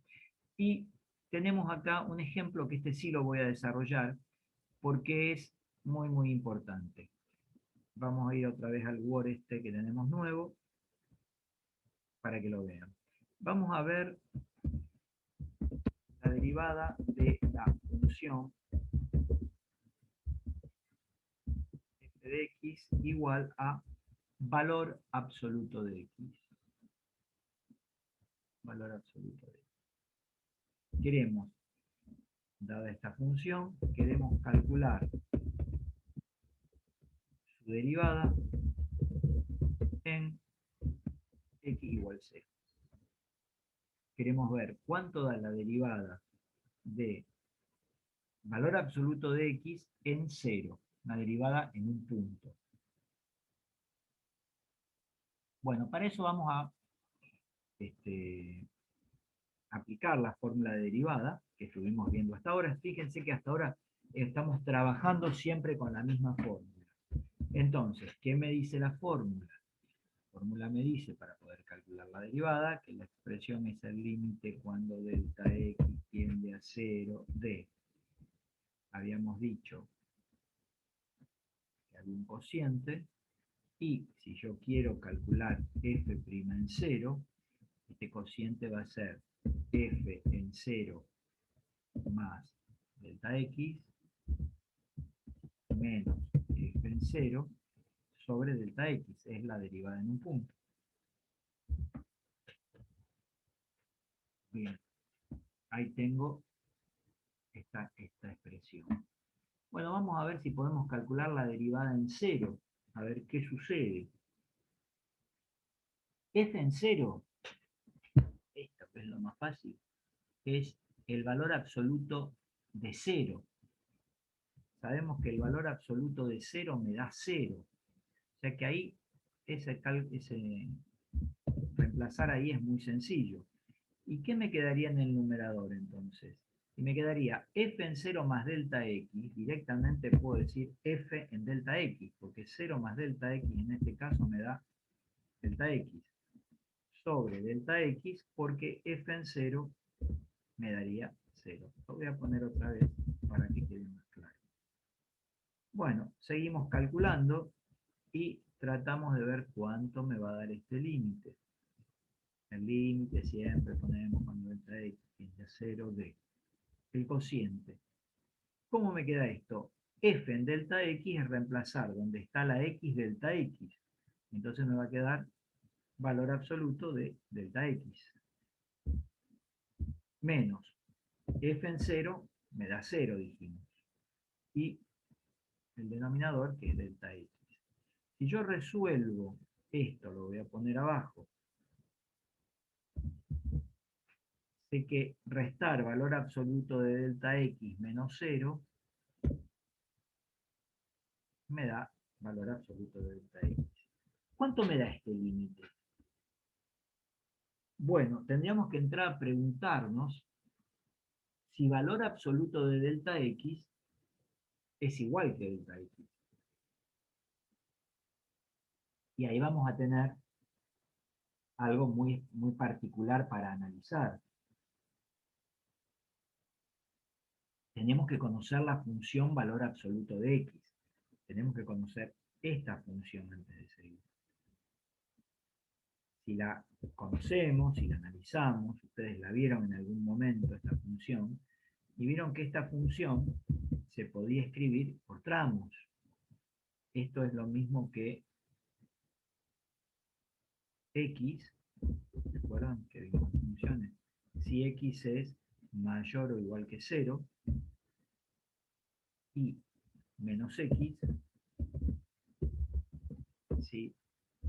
Y tenemos acá un ejemplo que este sí lo voy a desarrollar porque es muy, muy importante. Vamos a ir otra vez al Word este que tenemos nuevo para que lo vean. Vamos a ver la derivada de la función f de x igual a valor absoluto de x. Valor absoluto de x. Queremos, dada esta función, queremos calcular su derivada en x igual 0. Queremos ver cuánto da la derivada de valor absoluto de x en 0, una derivada en un punto. Bueno, para eso vamos a aplicar la fórmula de derivada que estuvimos viendo hasta ahora. Fíjense que hasta ahora estamos trabajando siempre con la misma fórmula. Entonces, ¿qué me dice la fórmula? La fórmula me dice, para poder calcular la derivada, que la expresión es el límite cuando delta x tiende a 0 de, habíamos dicho que había un cociente, y si yo quiero calcular f' en 0, este cociente va a ser f en 0 más delta x menos f en 0 sobre delta x, es la derivada en un punto. Bien, ahí tengo esta expresión. Bueno, vamos a ver si podemos calcular la derivada en 0, a ver qué sucede. F en 0, esto que es lo más fácil, es el valor absoluto de 0. Sabemos que el valor absoluto de 0 me da 0. O sea que ahí, reemplazar ahí es muy sencillo. ¿Y qué me quedaría en el numerador entonces? Y me quedaría f en 0 más delta x, directamente puedo decir f en delta x, porque 0 más delta x en este caso me da delta x, sobre delta x, porque f en 0 me daría 0. Lo voy a poner otra vez para que quede más claro. Bueno, seguimos calculando y tratamos de ver cuánto me va a dar este límite. El límite siempre ponemos cuando delta x tiende a 0 de el cociente. ¿Cómo me queda esto? F en delta x es reemplazar donde está la x delta x. Entonces me va a quedar valor absoluto de delta x. menos f en 0 me da 0, dijimos. Y el denominador, que es delta x. Si yo resuelvo esto, lo voy a poner abajo, sé que restar valor absoluto de delta x menos 0 me da valor absoluto de delta x. ¿Cuánto me da este límite? Bueno, tendríamos que entrar a preguntarnos si valor absoluto de delta x es igual que delta x. Y ahí vamos a tener algo muy, muy particular para analizar. Tenemos que conocer la función valor absoluto de x. Tenemos que conocer esta función antes de seguir. Si la conocemos, si la analizamos, ustedes la vieron en algún momento esta función, y vieron que esta función se podía escribir por tramos. Esto es lo mismo que x, ¿recuerdan que vimos funciones? Si x es mayor o igual que 0, y menos x, si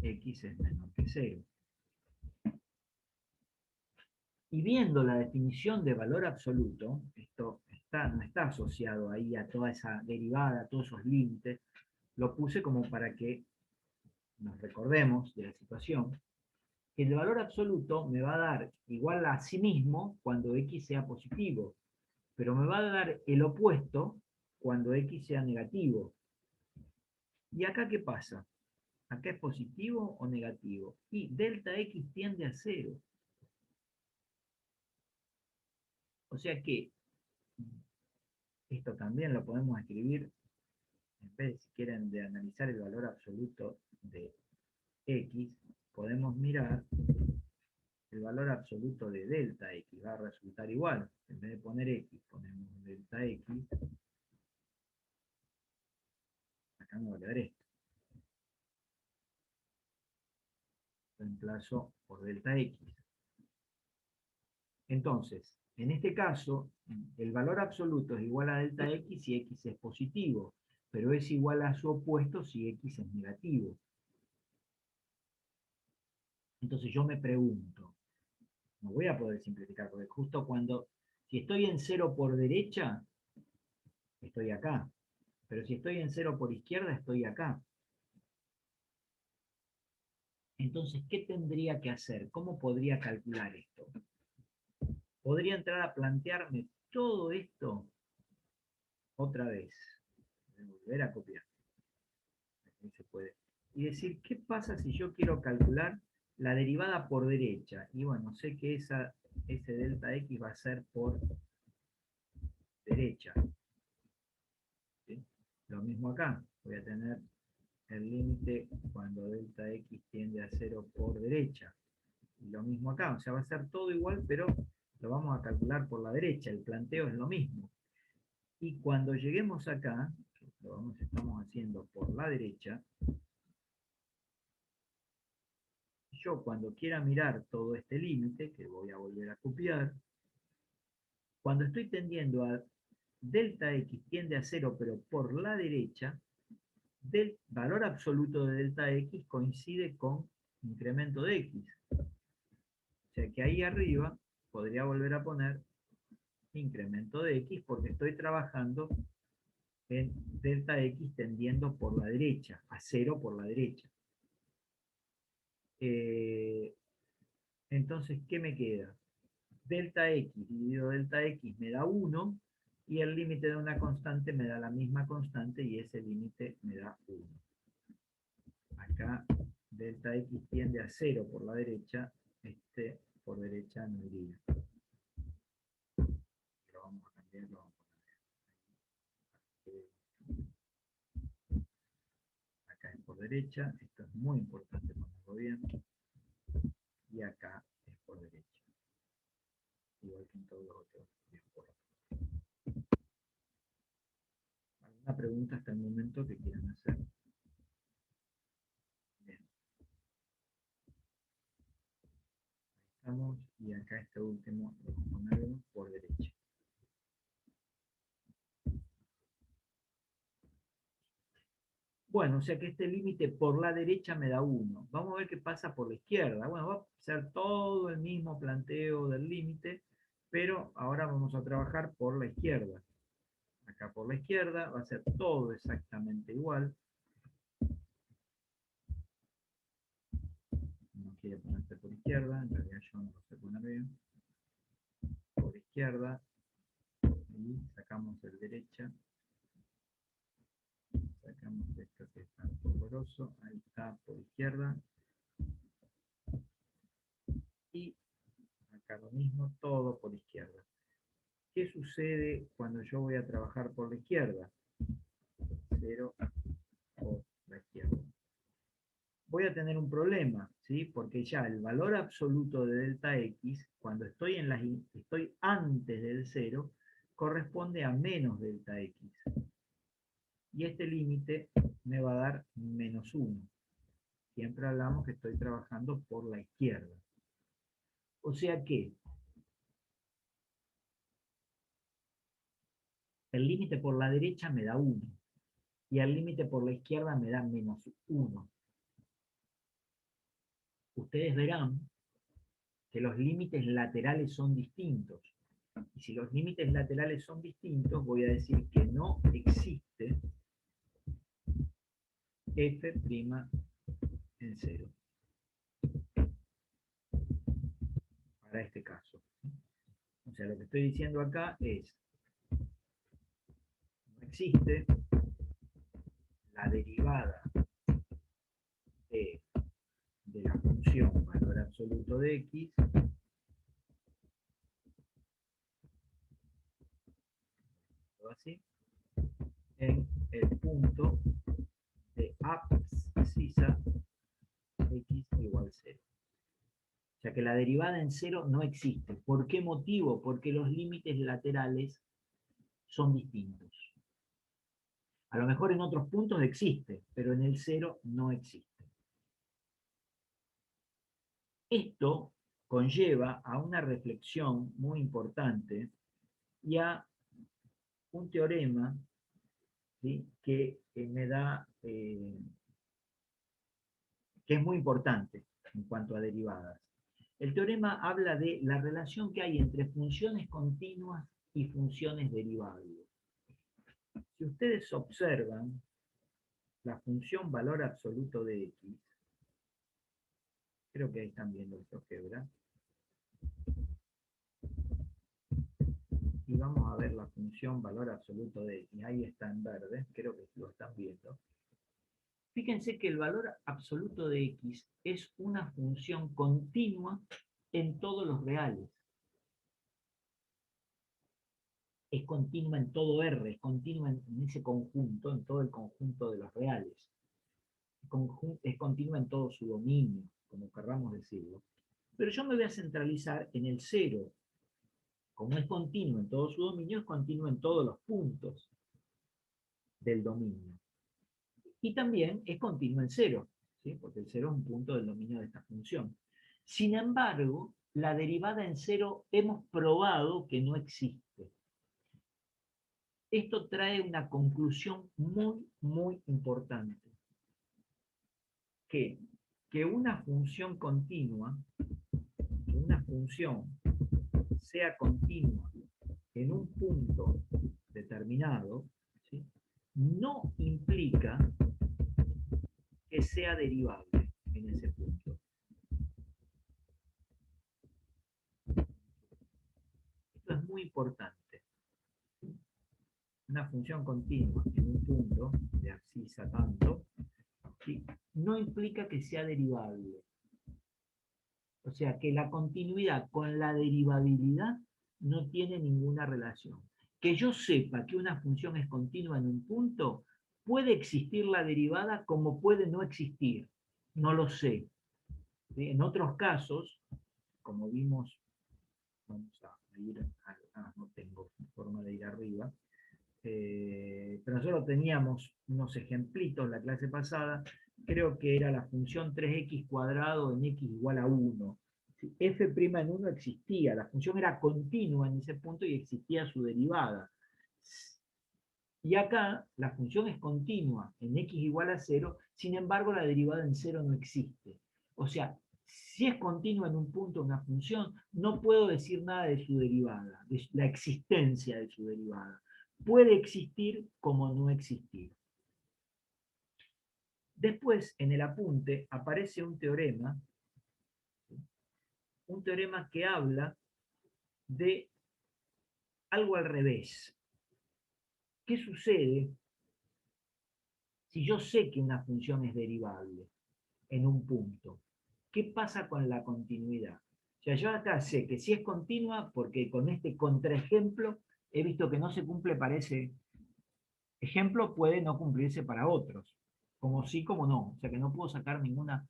x es menor que 0. Y viendo la definición de valor absoluto, esto no está asociado ahí a toda esa derivada, a todos esos límites, lo puse como para que nos recordemos de la situación, que el valor absoluto me va a dar igual a sí mismo cuando x sea positivo, pero me va a dar el opuesto cuando x sea negativo. ¿Y acá qué pasa? ¿Acá es positivo o negativo? Y delta x tiende a 0. O sea que esto también lo podemos escribir, en vez, si quieren, de analizar el valor absoluto de x, podemos mirar el valor absoluto de delta x. Va a resultar igual. En vez de poner x, ponemos delta x. Acá me va a quedar esto. Reemplazo por delta x. Entonces, en este caso, el valor absoluto es igual a delta x si x es positivo, pero es igual a su opuesto si x es negativo. Entonces yo me pregunto, no voy a poder simplificar, porque justo si estoy en 0 por derecha, estoy acá. Pero si estoy en 0 por izquierda, estoy acá. Entonces, ¿qué tendría que hacer? ¿Cómo podría calcular esto? Podría entrar a plantearme todo esto otra vez. Volver a copiar. Ahí se puede. Y decir, ¿qué pasa si yo quiero calcular la derivada por derecha? Y bueno, sé que ese delta x va a ser por derecha. ¿Sí? Lo mismo acá. Voy a tener el límite cuando delta x tiende a 0 por derecha. Y lo mismo acá. O sea, va a ser todo igual, pero lo vamos a calcular por la derecha. El planteo es lo mismo. Y cuando lleguemos acá, que estamos haciendo por la derecha, yo cuando quiera mirar todo este límite, que voy a volver a copiar, cuando estoy tendiendo a delta x tiende a 0, pero por la derecha, del valor absoluto de delta x coincide con incremento de x. O sea que ahí arriba podría volver a poner incremento de x porque estoy trabajando en delta x tendiendo por la derecha, a 0 por la derecha. Entonces, ¿qué me queda? Delta x dividido delta x me da 1 y el límite de una constante me da la misma constante y ese límite me da 1. Acá delta x tiende a 0 por la derecha, por derecha no iría. Lo vamos a cambiar, lo vamos a poner. Acá es por derecha, esto es muy importante ponerlo bien. Y acá es por derecha. Igual que en todos los otros. ¿Alguna pregunta hasta el momento que quieran hacer? Bien. Y acá este último lo vamos a poner por derecha. Bueno, o sea que este límite por la derecha me da 1. Vamos a ver qué pasa por la izquierda. Bueno, va a ser todo el mismo planteo del límite, pero ahora vamos a trabajar por la izquierda. Acá por la izquierda va a ser todo exactamente igual. No quiere ponerse por izquierda, en realidad yo no lo sé poner bien. Por izquierda, y sacamos el derecha. Sacamos esto que está polvoroso, ahí está por izquierda. Y acá lo mismo, todo por izquierda. ¿Qué sucede cuando yo voy a trabajar por la izquierda? 0 por la izquierda. Voy a tener un problema, ¿sí? Porque ya el valor absoluto de delta x, cuando estoy antes del 0, corresponde a menos delta x. Y este límite me va a dar menos 1. Siempre hablamos que estoy trabajando por la izquierda. O sea que el límite por la derecha me da 1. Y el límite por la izquierda me da menos 1. Ustedes verán que los límites laterales son distintos. Y si los límites laterales son distintos, voy a decir que no existe f' en 0. Para este caso. O sea, lo que estoy diciendo acá es, no existe la derivada de la función valor absoluto de x así, en el punto de abscisa x igual 0. O sea que la derivada en 0 no existe. ¿Por qué motivo? Porque los límites laterales son distintos. A lo mejor en otros puntos existe, pero en el 0 no existe. Esto conlleva a una reflexión muy importante y a un teorema, ¿sí? que me da, que es muy importante en cuanto a derivadas. El teorema habla de la relación que hay entre funciones continuas y funciones derivables. Si ustedes observan la función valor absoluto de x, creo que ahí están viendo el GeoGebra, y vamos a ver la función valor absoluto de x, ahí está en verde, creo que lo están viendo. Fíjense que el valor absoluto de x es una función continua en todos los reales. Es continua en todo R, es continua en ese conjunto, en todo el conjunto de los reales. Es continua en todo su dominio, como querramos decirlo. Pero yo me voy a centralizar en el 0. Como es continuo en todo su dominio, es continuo en todos los puntos del dominio. Y también es continuo en 0, ¿sí? Porque el 0 es un punto del dominio de esta función. Sin embargo, la derivada en 0 hemos probado que no existe. Esto trae una conclusión muy, muy importante. Que una función continua, que una función sea continua en un punto determinado, ¿sí? No implica que sea derivable en ese punto. Esto es muy importante. Una función continua en un punto de abscisa tanto, ¿sí? No implica que sea derivable. O sea que la continuidad con la derivabilidad no tiene ninguna relación. Que yo sepa que una función es continua en un punto, puede existir la derivada como puede no existir. No lo sé. ¿Sí? En otros casos, como vimos, vamos a ir, no tengo forma de ir arriba, pero nosotros teníamos unos ejemplitos la clase pasada, creo que era la función 3x cuadrado en x igual a 1. f' en 1 existía, la función era continua en ese punto y existía su derivada. Y acá la función es continua en x igual a 0, sin embargo la derivada en 0 no existe. O sea, si es continua en un punto una función, no puedo decir nada de su derivada, de la existencia de su derivada. Puede existir como no existir. Después, en el apunte, aparece un teorema que habla de algo al revés. ¿Qué sucede si yo sé que una función es derivable en un punto? ¿Qué pasa con la continuidad? O sea, yo acá sé que si es continua, porque con este contraejemplo he visto que no se cumple para ese ejemplo, puede no cumplirse para otros. Como sí, como no. O sea que no puedo sacar ninguna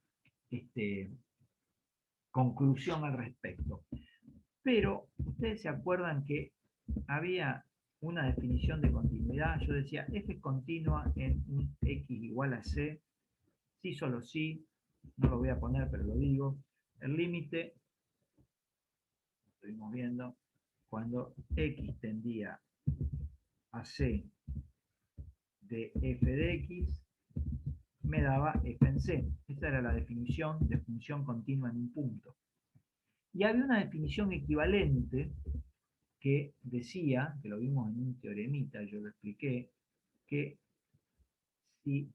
conclusión al respecto. Pero ustedes se acuerdan que había una definición de continuidad. Yo decía, f es continua en un x igual a c, sí solo sí, no lo voy a poner pero lo digo, el límite, lo estuvimos viendo, cuando x tendía a c de f de x, me daba f en c. Esa era la definición de función continua en un punto. Y había una definición equivalente que decía, que lo vimos en un teoremita, yo lo expliqué, que si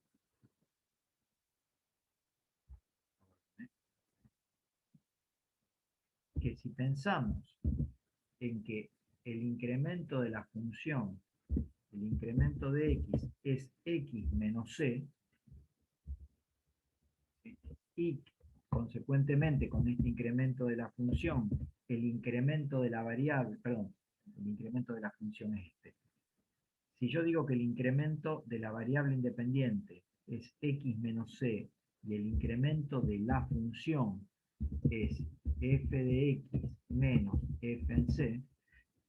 pensamos en que el incremento de la función, el incremento de x es x menos c, y consecuentemente con este incremento de la función, el incremento de la variable, perdón, el incremento de la función es este. Si yo digo que el incremento de la variable independiente es x menos c y el incremento de la función es f de x menos f en c,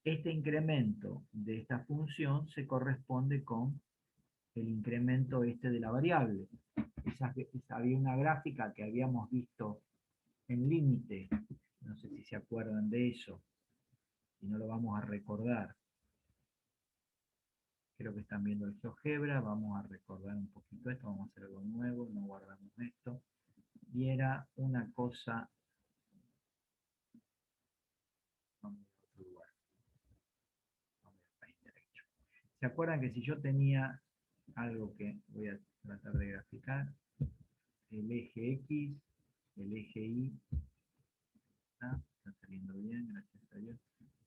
este incremento de esta función se corresponde con el incremento este de la variable. Había una gráfica que habíamos visto en límite, no sé si se acuerdan de eso, si no lo vamos a recordar. Creo que están viendo el GeoGebra, vamos a recordar un poquito esto, vamos a hacer algo nuevo, no guardamos esto. Y era una cosa... Vamos a otro lugar. Vamos a país derecho. ¿Se acuerdan que si yo tenía algo que voy a tratar de graficar? El eje X, el eje Y, está saliendo bien, gracias a Dios.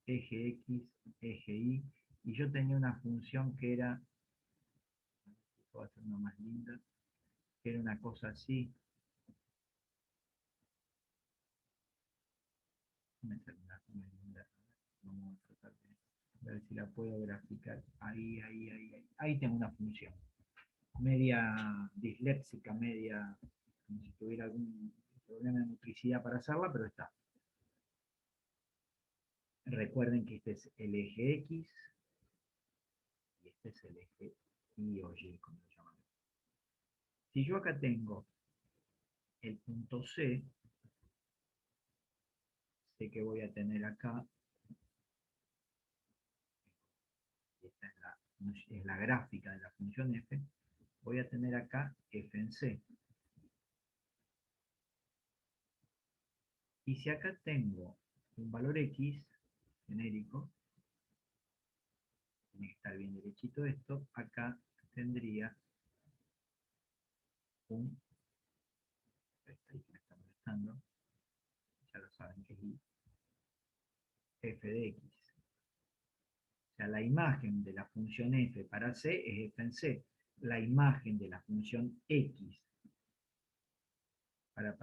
Eje X, eje Y, y yo tenía una función que era, voy a hacer una más linda, que era una cosa así. Vamos a tratar de ver si la puedo graficar. Ahí. Ahí tengo una función. Media disléxica, media como si tuviera algún problema de motricidad para hacerla, pero está. Recuerden que este es el eje X y este es el eje Y o Y, como lo llaman. Si yo acá tengo el punto C, sé que voy a tener acá, esta es la gráfica de la función f, voy a tener acá f en C. Y si acá tengo un valor x genérico, tiene que estar bien derechito esto, acá tendría un, ahí que me está molestando, ya lo saben que es y, f de x. O sea, la imagen de la función f para c es f en c. La imagen de la función x para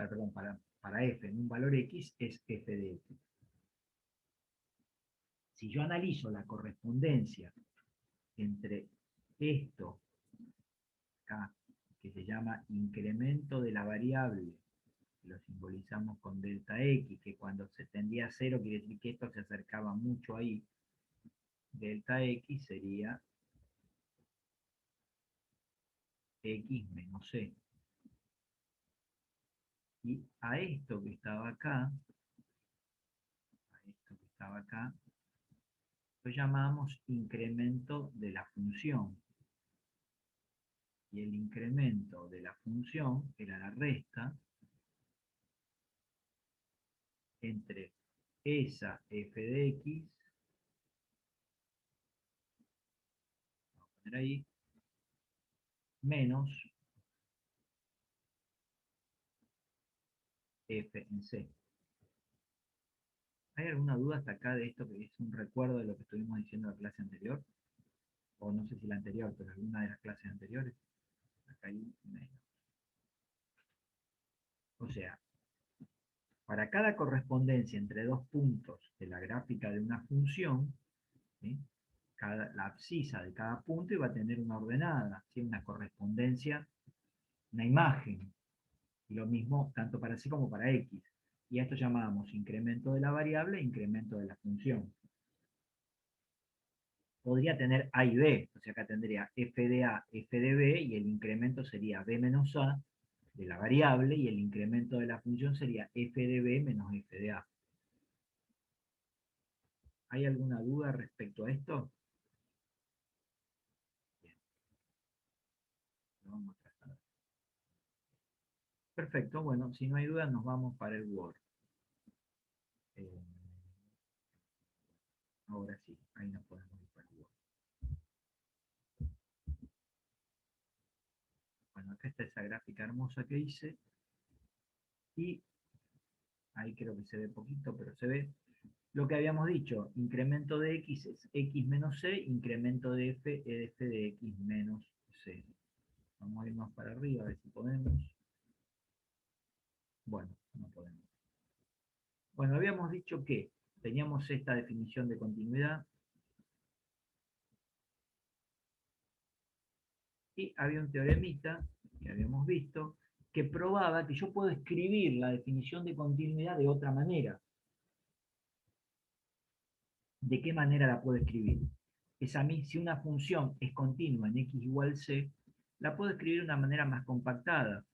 f en un valor x es f de x. Si yo analizo la correspondencia entre esto acá, que se llama incremento de la variable, lo simbolizamos con delta x, que cuando se tendía a 0 quiere decir que esto se acercaba mucho ahí, delta x sería x menos c. Y a esto que estaba acá, estaba acá, lo llamamos incremento de la función. Y el incremento de la función era la resta entre esa f de x, vamos a poner ahí, menos f en c. ¿Hay alguna duda hasta acá de esto que es un recuerdo de lo que estuvimos diciendo en la clase anterior? O no sé si la anterior, pero alguna de las clases anteriores. Acá hay menos. O sea, para cada correspondencia entre dos puntos de la gráfica de una función, ¿sí? La abscisa de cada punto iba a tener una ordenada, ¿sí? Una correspondencia, una imagen. Y lo mismo tanto para C como para X. Y a esto llamábamos incremento de la variable e incremento de la función. Podría tener A y B, o sea, acá tendría f de A, f de B, y el incremento sería B menos A de la variable, y el incremento de la función sería f de B menos f de A. ¿Hay alguna duda respecto a esto? Bien. Lo vamos a tratar. Perfecto, bueno, si no hay duda nos vamos para el Word. Ahora sí, ahí nos podemos ir para el Word. Bueno, acá está esa gráfica hermosa que hice. Y ahí creo que se ve poquito, pero se ve. Lo que habíamos dicho, incremento de x es x menos c, incremento de f es f de x menos c. Vamos a irnos para arriba a ver si podemos. Bueno, no podemos. Bueno, habíamos dicho que teníamos esta definición de continuidad y había un teoremita que habíamos visto que probaba que yo puedo escribir la definición de continuidad de otra manera. ¿De qué manera la puedo escribir? Si una función es continua en x igual c, la puedo escribir de una manera más compactada.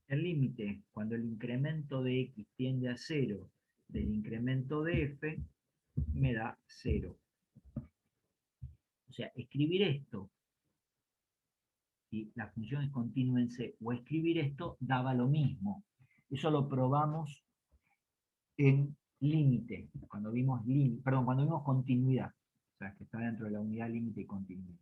El límite, cuando el incremento de x tiende a 0 del incremento de f, me da 0. O sea, escribir esto, si la función es continua en c, o escribir esto, daba lo mismo. Eso lo probamos en límite, cuando vimos continuidad, o sea, que está dentro de la unidad límite y continuidad.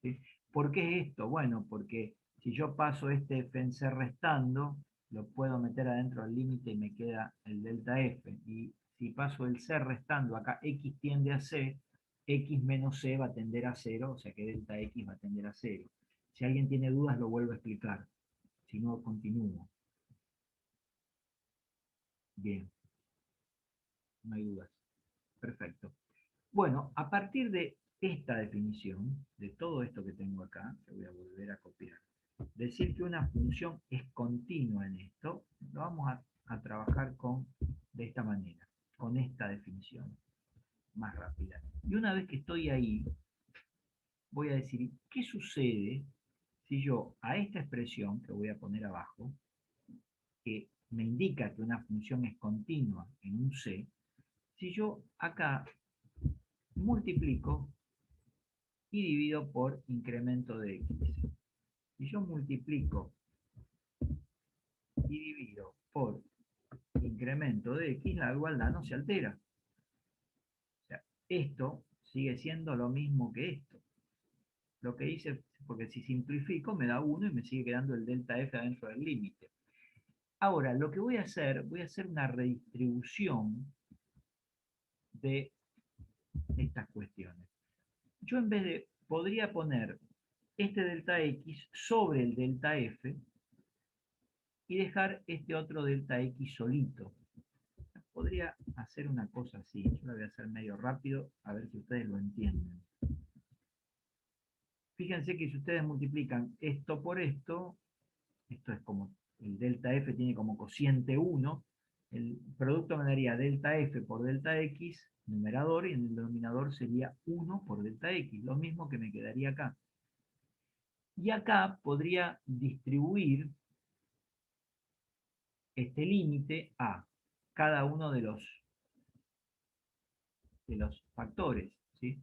¿Sí? ¿Por qué es esto? Bueno, porque si yo paso este f en c restando, lo puedo meter adentro del límite y me queda el delta f. Y si paso el c restando, acá x tiende a c, x menos c va a tender a 0, o sea que delta x va a tender a 0. Si alguien tiene dudas, lo vuelvo a explicar. Si no, continúo. Bien. No hay dudas. Perfecto. Bueno, a partir de esta definición, de todo esto que tengo acá, que voy a volver a copiar, decir que una función es continua en esto, lo vamos a trabajar de esta manera, con esta definición más rápida. Y una vez que estoy ahí, voy a decir, ¿qué sucede si yo a esta expresión que voy a poner abajo, que me indica que una función es continua en un C, si yo acá multiplico y divido por incremento de x? Si yo multiplico y divido por incremento de x, la igualdad no se altera. O sea, esto sigue siendo lo mismo que esto. Lo que hice, porque si simplifico me da 1 y me sigue quedando el delta f adentro del límite. Ahora, lo que voy a hacer una redistribución de estas cuestiones. Yo en vez de, podría poner este delta x sobre el delta f y dejar este otro delta x solito. Podría hacer una cosa así, yo lo voy a hacer medio rápido, a ver si ustedes lo entienden. Fíjense que si ustedes multiplican esto por esto es como, el delta f tiene como cociente 1, el producto me daría delta f por delta x, numerador, y en el denominador sería 1 por delta x, lo mismo que me quedaría acá. Y acá podría distribuir este límite a cada uno de los factores, ¿sí?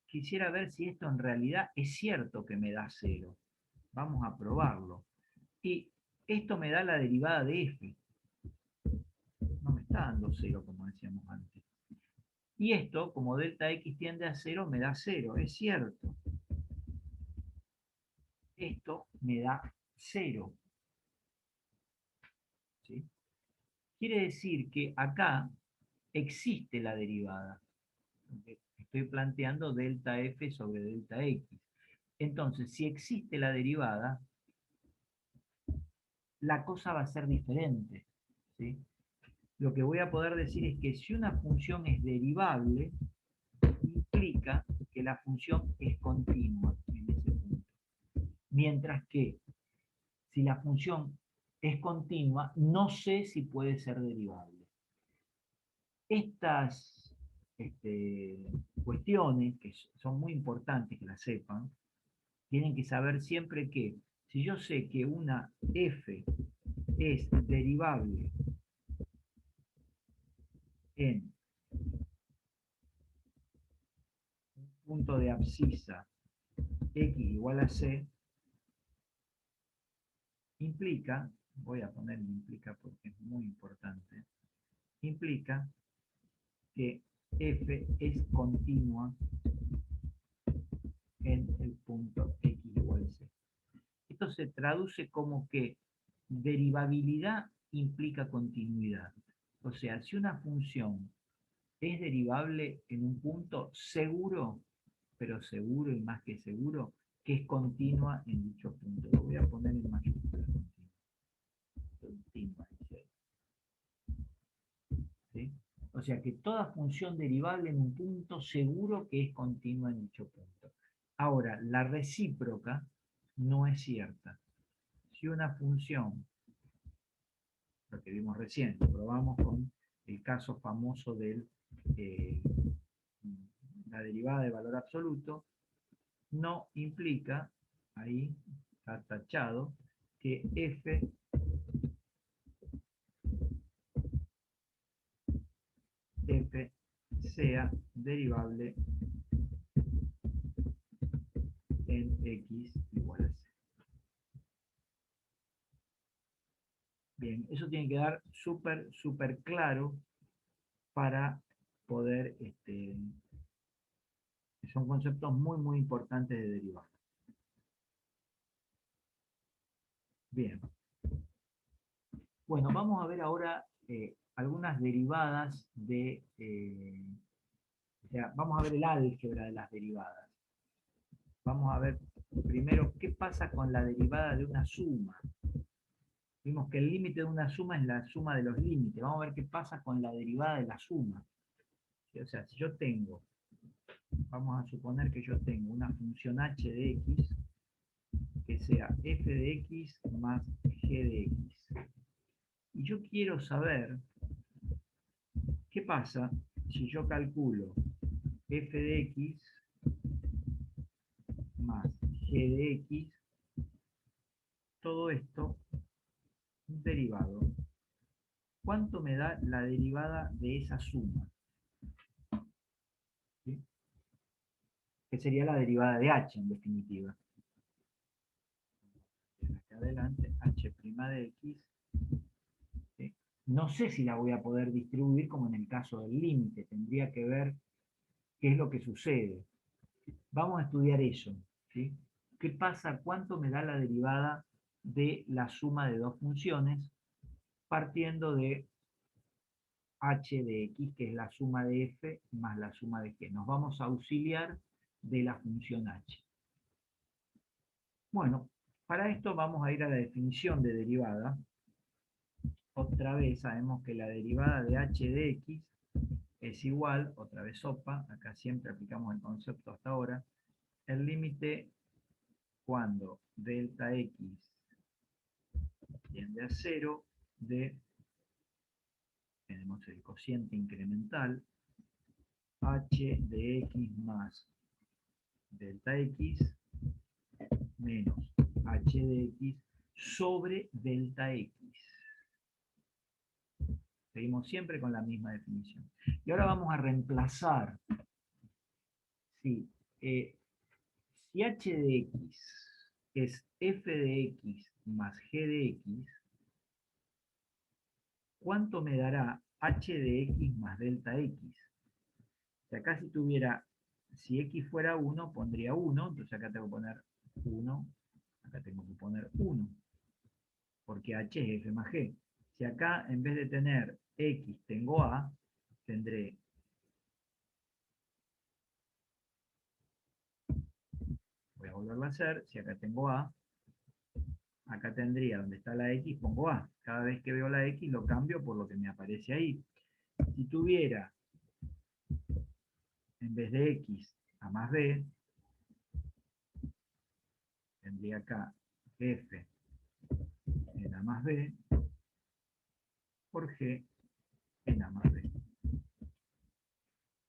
Quisiera ver si esto en realidad es cierto que me da 0. Vamos a probarlo. Y esto me da la derivada de f. No me está dando 0 como decíamos antes. Y esto, como delta x tiende a 0, me da 0. Es cierto. Esto me da 0. ¿Sí? Quiere decir que acá existe la derivada. Estoy planteando delta f sobre delta x. Entonces, si existe la derivada, la cosa va a ser diferente, ¿sí? Lo que voy a poder decir es que si una función es derivable, implica que la función es continua en ese punto. Mientras que si la función es continua, no sé si puede ser derivable. Estas cuestiones, que son muy importantes que las sepan, tienen que saber siempre que si yo sé que una f es derivable en un punto de abscisa x igual a c, implica, voy a poner implica porque es muy importante, implica que f es continua en el punto x igual a c. Esto se traduce como que derivabilidad implica continuidad. O sea, si una función es derivable en un punto, seguro, pero seguro y más que seguro, que es continua en dicho punto. Lo voy a poner en mayúsculas. Continua, ¿sí? O sea que toda función derivable en un punto, seguro que es continua en dicho punto. Ahora, la recíproca no es cierta. Si una función, lo que vimos recién, lo probamos con el caso famoso de la derivada de valor absoluto, no implica, ahí está tachado, que f sea derivable en x igual a c. Bien, eso tiene que dar súper claro para poder, son conceptos muy importantes de derivada. Bien. Bueno, vamos a ver ahora algunas derivadas de, o sea, vamos a ver el álgebra de las derivadas. Vamos a ver primero qué pasa con la derivada de una suma. Vimos que el límite de una suma es la suma de los límites. Vamos a ver qué pasa con la derivada de la suma. O sea, si yo tengo, vamos a suponer que yo tengo una función h de x que sea f de x más g de x. Y yo quiero saber qué pasa si yo calculo f de x más g de x, todo esto derivado. ¿Cuánto me da la derivada de esa suma? ¿Sí? Que sería la derivada de h en definitiva. Acá adelante, h' de x. ¿Sí? No sé si la voy a poder distribuir como en el caso del límite. Tendría que ver qué es lo que sucede. Vamos a estudiar eso. ¿Sí? ¿Qué pasa? ¿Cuánto me da la derivada de la suma de dos funciones partiendo de h de x, que es la suma de f más la suma de g? Nos vamos a auxiliar de la función h. Bueno, para esto vamos a ir a la definición de derivada. Otra vez sabemos que la derivada de h de x es igual, otra vez sopa, acá siempre aplicamos el concepto hasta ahora, el límite cuando delta x tiende a 0 de, tenemos el cociente incremental, h de x más delta x menos h de x sobre delta X. Seguimos siempre con la misma definición. Y ahora vamos a reemplazar. Sí, si h de x es f de x más g de x, ¿cuánto me dará h de x más delta x? O sea, acá si tuviera, si x fuera 1, pondría 1, entonces acá tengo que poner 1, acá tengo que poner 1, porque h es f más g. Si acá en vez de tener x tengo a, tendré, voy a volverlo a hacer, si acá tengo a, acá tendría, donde está la x, pongo a. Cada vez que veo la x lo cambio por lo que me aparece ahí. Si tuviera, en vez de x, a más b, tendría acá f en a más b por g en a más b.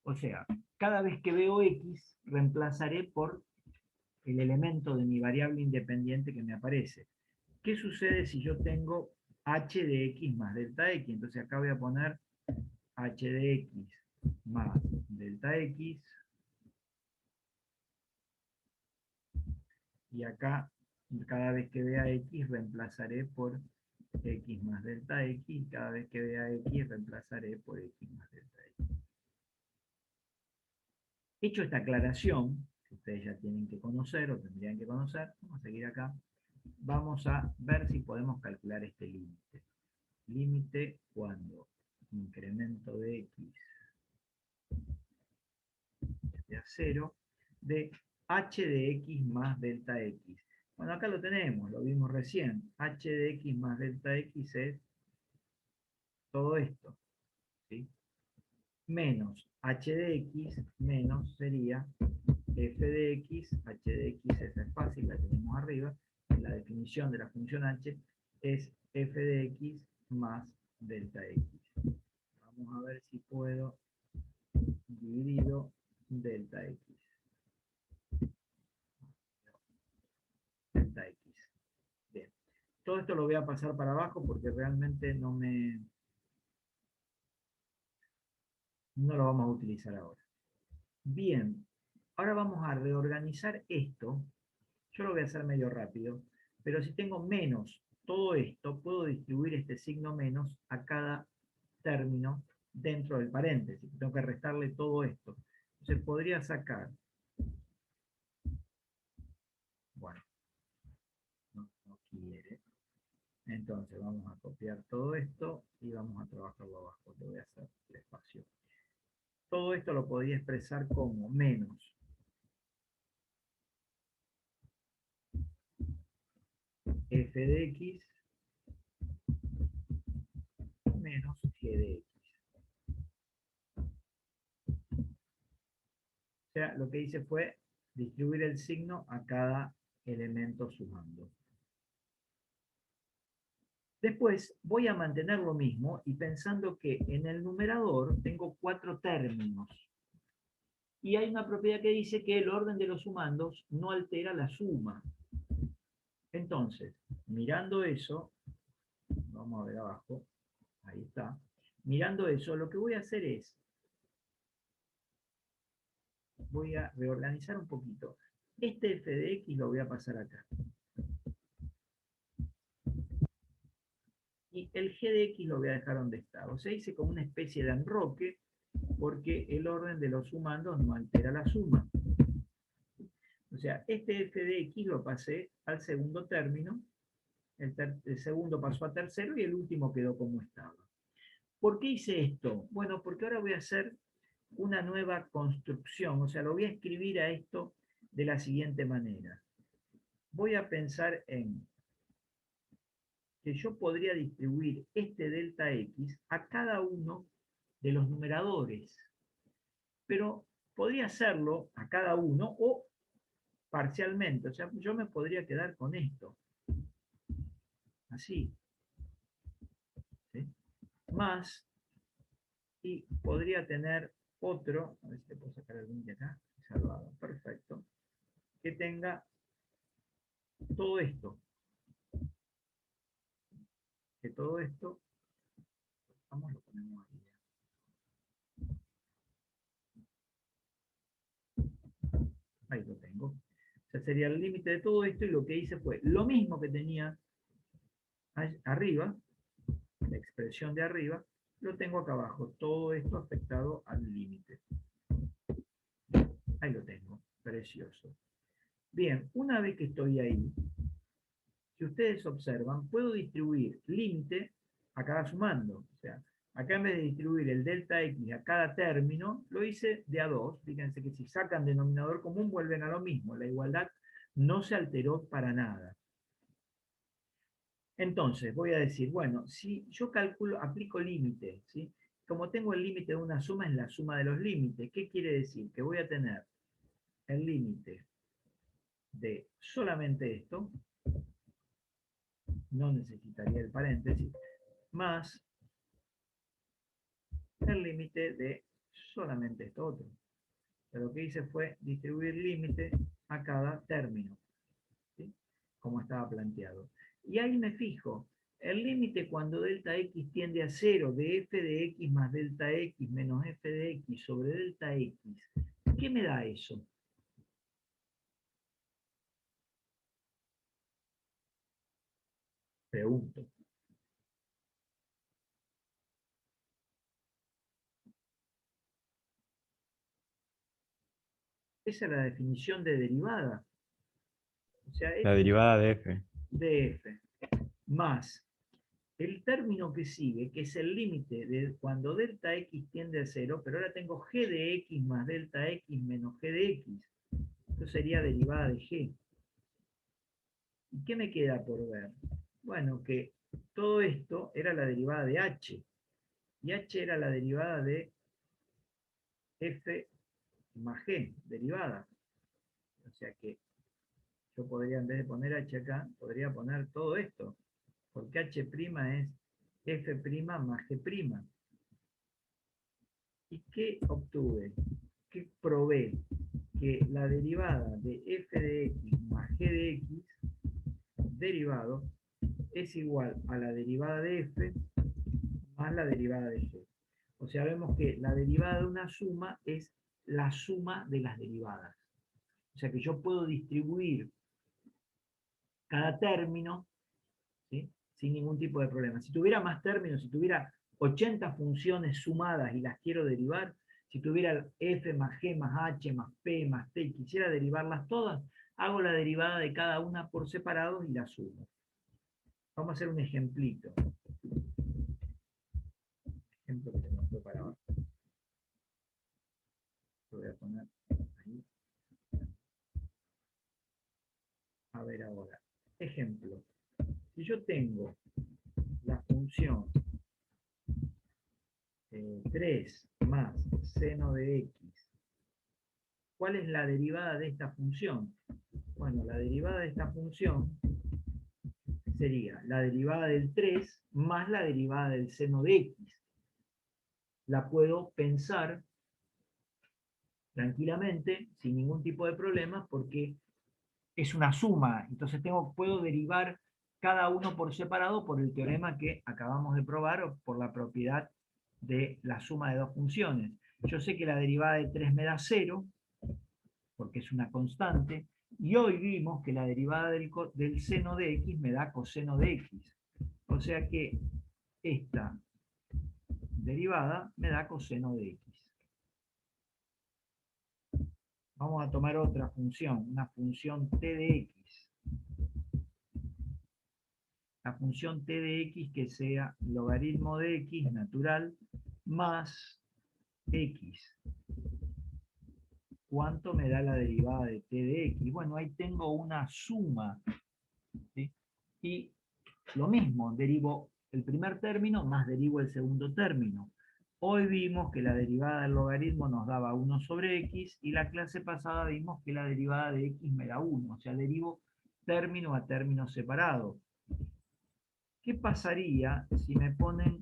O sea, cada vez que veo x, reemplazaré por el elemento de mi variable independiente que me aparece. ¿Qué sucede si yo tengo h de x más delta x? Entonces acá voy a poner h de x más delta x, y acá cada vez que vea x reemplazaré por x más delta x, y cada vez que vea x reemplazaré por x más delta x. Hecho esta aclaración, que ustedes ya tienen que conocer o tendrían que conocer, vamos a seguir acá, vamos a ver si podemos calcular este límite. Límite cuando incremento de x de a 0 de h de x más delta x. Bueno, acá lo tenemos, lo vimos recién. H de x más delta x es todo esto, ¿sí? Menos h de x menos sería f de x, h de x, esa es fácil, la tenemos arriba, la definición de la función h es f de x más delta x. Vamos a ver si puedo dividido delta x. Delta x. Bien. Todo esto lo voy a pasar para abajo porque realmente no lo vamos a utilizar ahora. Bien, ahora vamos a reorganizar esto. Yo lo voy a hacer medio rápido, pero si tengo menos todo esto, puedo distribuir este signo menos a cada término dentro del paréntesis. Tengo que restarle todo esto. Entonces podría sacar, bueno, no quiere. Entonces vamos a copiar todo esto y vamos a trabajarlo abajo. Lo voy a hacer despacio. Todo esto lo podría expresar como menos f de x menos g de x. O sea, lo que hice fue distribuir el signo a cada elemento sumando. Después voy a mantener lo mismo y pensando que en el numerador tengo 4 términos. Y hay una propiedad que dice que el orden de los sumandos no altera la suma. Entonces, mirando eso, vamos a ver abajo, ahí está. Mirando eso, lo que voy a hacer es, voy a reorganizar un poquito. Este f de x lo voy a pasar acá. Y el g de x lo voy a dejar donde está. O sea, hice como una especie de enroque, porque el orden de los sumandos no altera la suma. O sea, este f de x lo pasé al segundo término, el segundo pasó a tercero y el último quedó como estaba. ¿Por qué hice esto? Bueno, porque ahora voy a hacer una nueva construcción, o sea, lo voy a escribir a esto de la siguiente manera. Voy a pensar en que yo podría distribuir este delta x a cada uno de los numeradores, pero podría hacerlo a cada uno o parcialmente, o sea, yo me podría quedar con esto, así, ¿sí? Más, y podría tener otro, a ver si le puedo sacar el link de acá, salvado, perfecto, que tenga todo esto. todo esto, vamos, lo ponemos ahí. Ahí lo tengo. O sea, sería el límite de todo esto y lo que hice fue lo mismo que tenía arriba, la expresión de arriba, lo tengo acá abajo. Todo esto afectado al límite. Ahí lo tengo. Precioso. Bien, una vez que estoy ahí, si ustedes observan, puedo distribuir límite a cada sumando. O sea, acá en vez de distribuir el delta x a cada término, lo hice de a 2. Fíjense que si sacan denominador común vuelven a lo mismo. La igualdad no se alteró para nada. Entonces, voy a decir, bueno, si yo calculo, aplico límite, ¿sí? Como tengo el límite de una suma, es la suma de los límites. ¿Qué quiere decir? Que voy a tener el límite de solamente esto, no necesitaría el paréntesis, más el límite de solamente esto otro. Pero lo que hice fue distribuir límite a cada término, ¿sí? Como estaba planteado. Y ahí me fijo, el límite cuando delta x tiende a 0 de f de x más delta x menos f de x sobre delta x, ¿qué me da eso? Pregunto. Esa es la definición de derivada. O sea, La derivada de f. de f más el término que sigue, que es el límite de cuando delta x tiende a 0, pero ahora tengo g de x más delta x menos g de x. Esto sería derivada de g. ¿Y qué me queda por ver? Bueno, que todo esto era la derivada de h. Y h era la derivada de f más g, derivada. O sea que yo podría, en vez de poner h acá, podría poner todo esto. Porque h' es f' más g'. ¿Y qué obtuve? ¿Qué probé? Que la derivada de f de x más g de x, derivado, es igual a la derivada de f más la derivada de g. O sea, vemos que la derivada de una suma es la suma de las derivadas. O sea que yo puedo distribuir cada término, ¿sí?, sin ningún tipo de problema. Si tuviera más términos, si tuviera 80 funciones sumadas y las quiero derivar, si tuviera f más g más h más p más t y quisiera derivarlas todas, hago la derivada de cada una por separado y la sumo. Vamos a hacer un ejemplito. Ejemplo que tenemos preparado. Lo voy a poner ahí. A ver ahora. Ejemplo. Si yo tengo la función 3 más seno de x, ¿cuál es la derivada de esta función? Bueno, la derivada de esta función sería la derivada del 3 más la derivada del seno de x. La puedo pensar tranquilamente, sin ningún tipo de problemas, porque es una suma. Entonces puedo derivar cada uno por separado por el teorema que acabamos de probar o por la propiedad de la suma de dos funciones. Yo sé que la derivada de 3 me da 0, porque es una constante, y hoy vimos que la derivada del seno de x me da coseno de x. O sea que esta derivada me da coseno de x. Vamos a tomar otra función, una función t de x. La función t de x que sea logaritmo de x natural más x. ¿Cuánto me da la derivada de t de x? Bueno, ahí tengo una suma, ¿sí? Y lo mismo, derivo el primer término más derivo el segundo término. Hoy vimos que la derivada del logaritmo nos daba 1 sobre x y la clase pasada vimos que la derivada de x me da 1, o sea, derivo término a término separado. ¿Qué pasaría si me ponen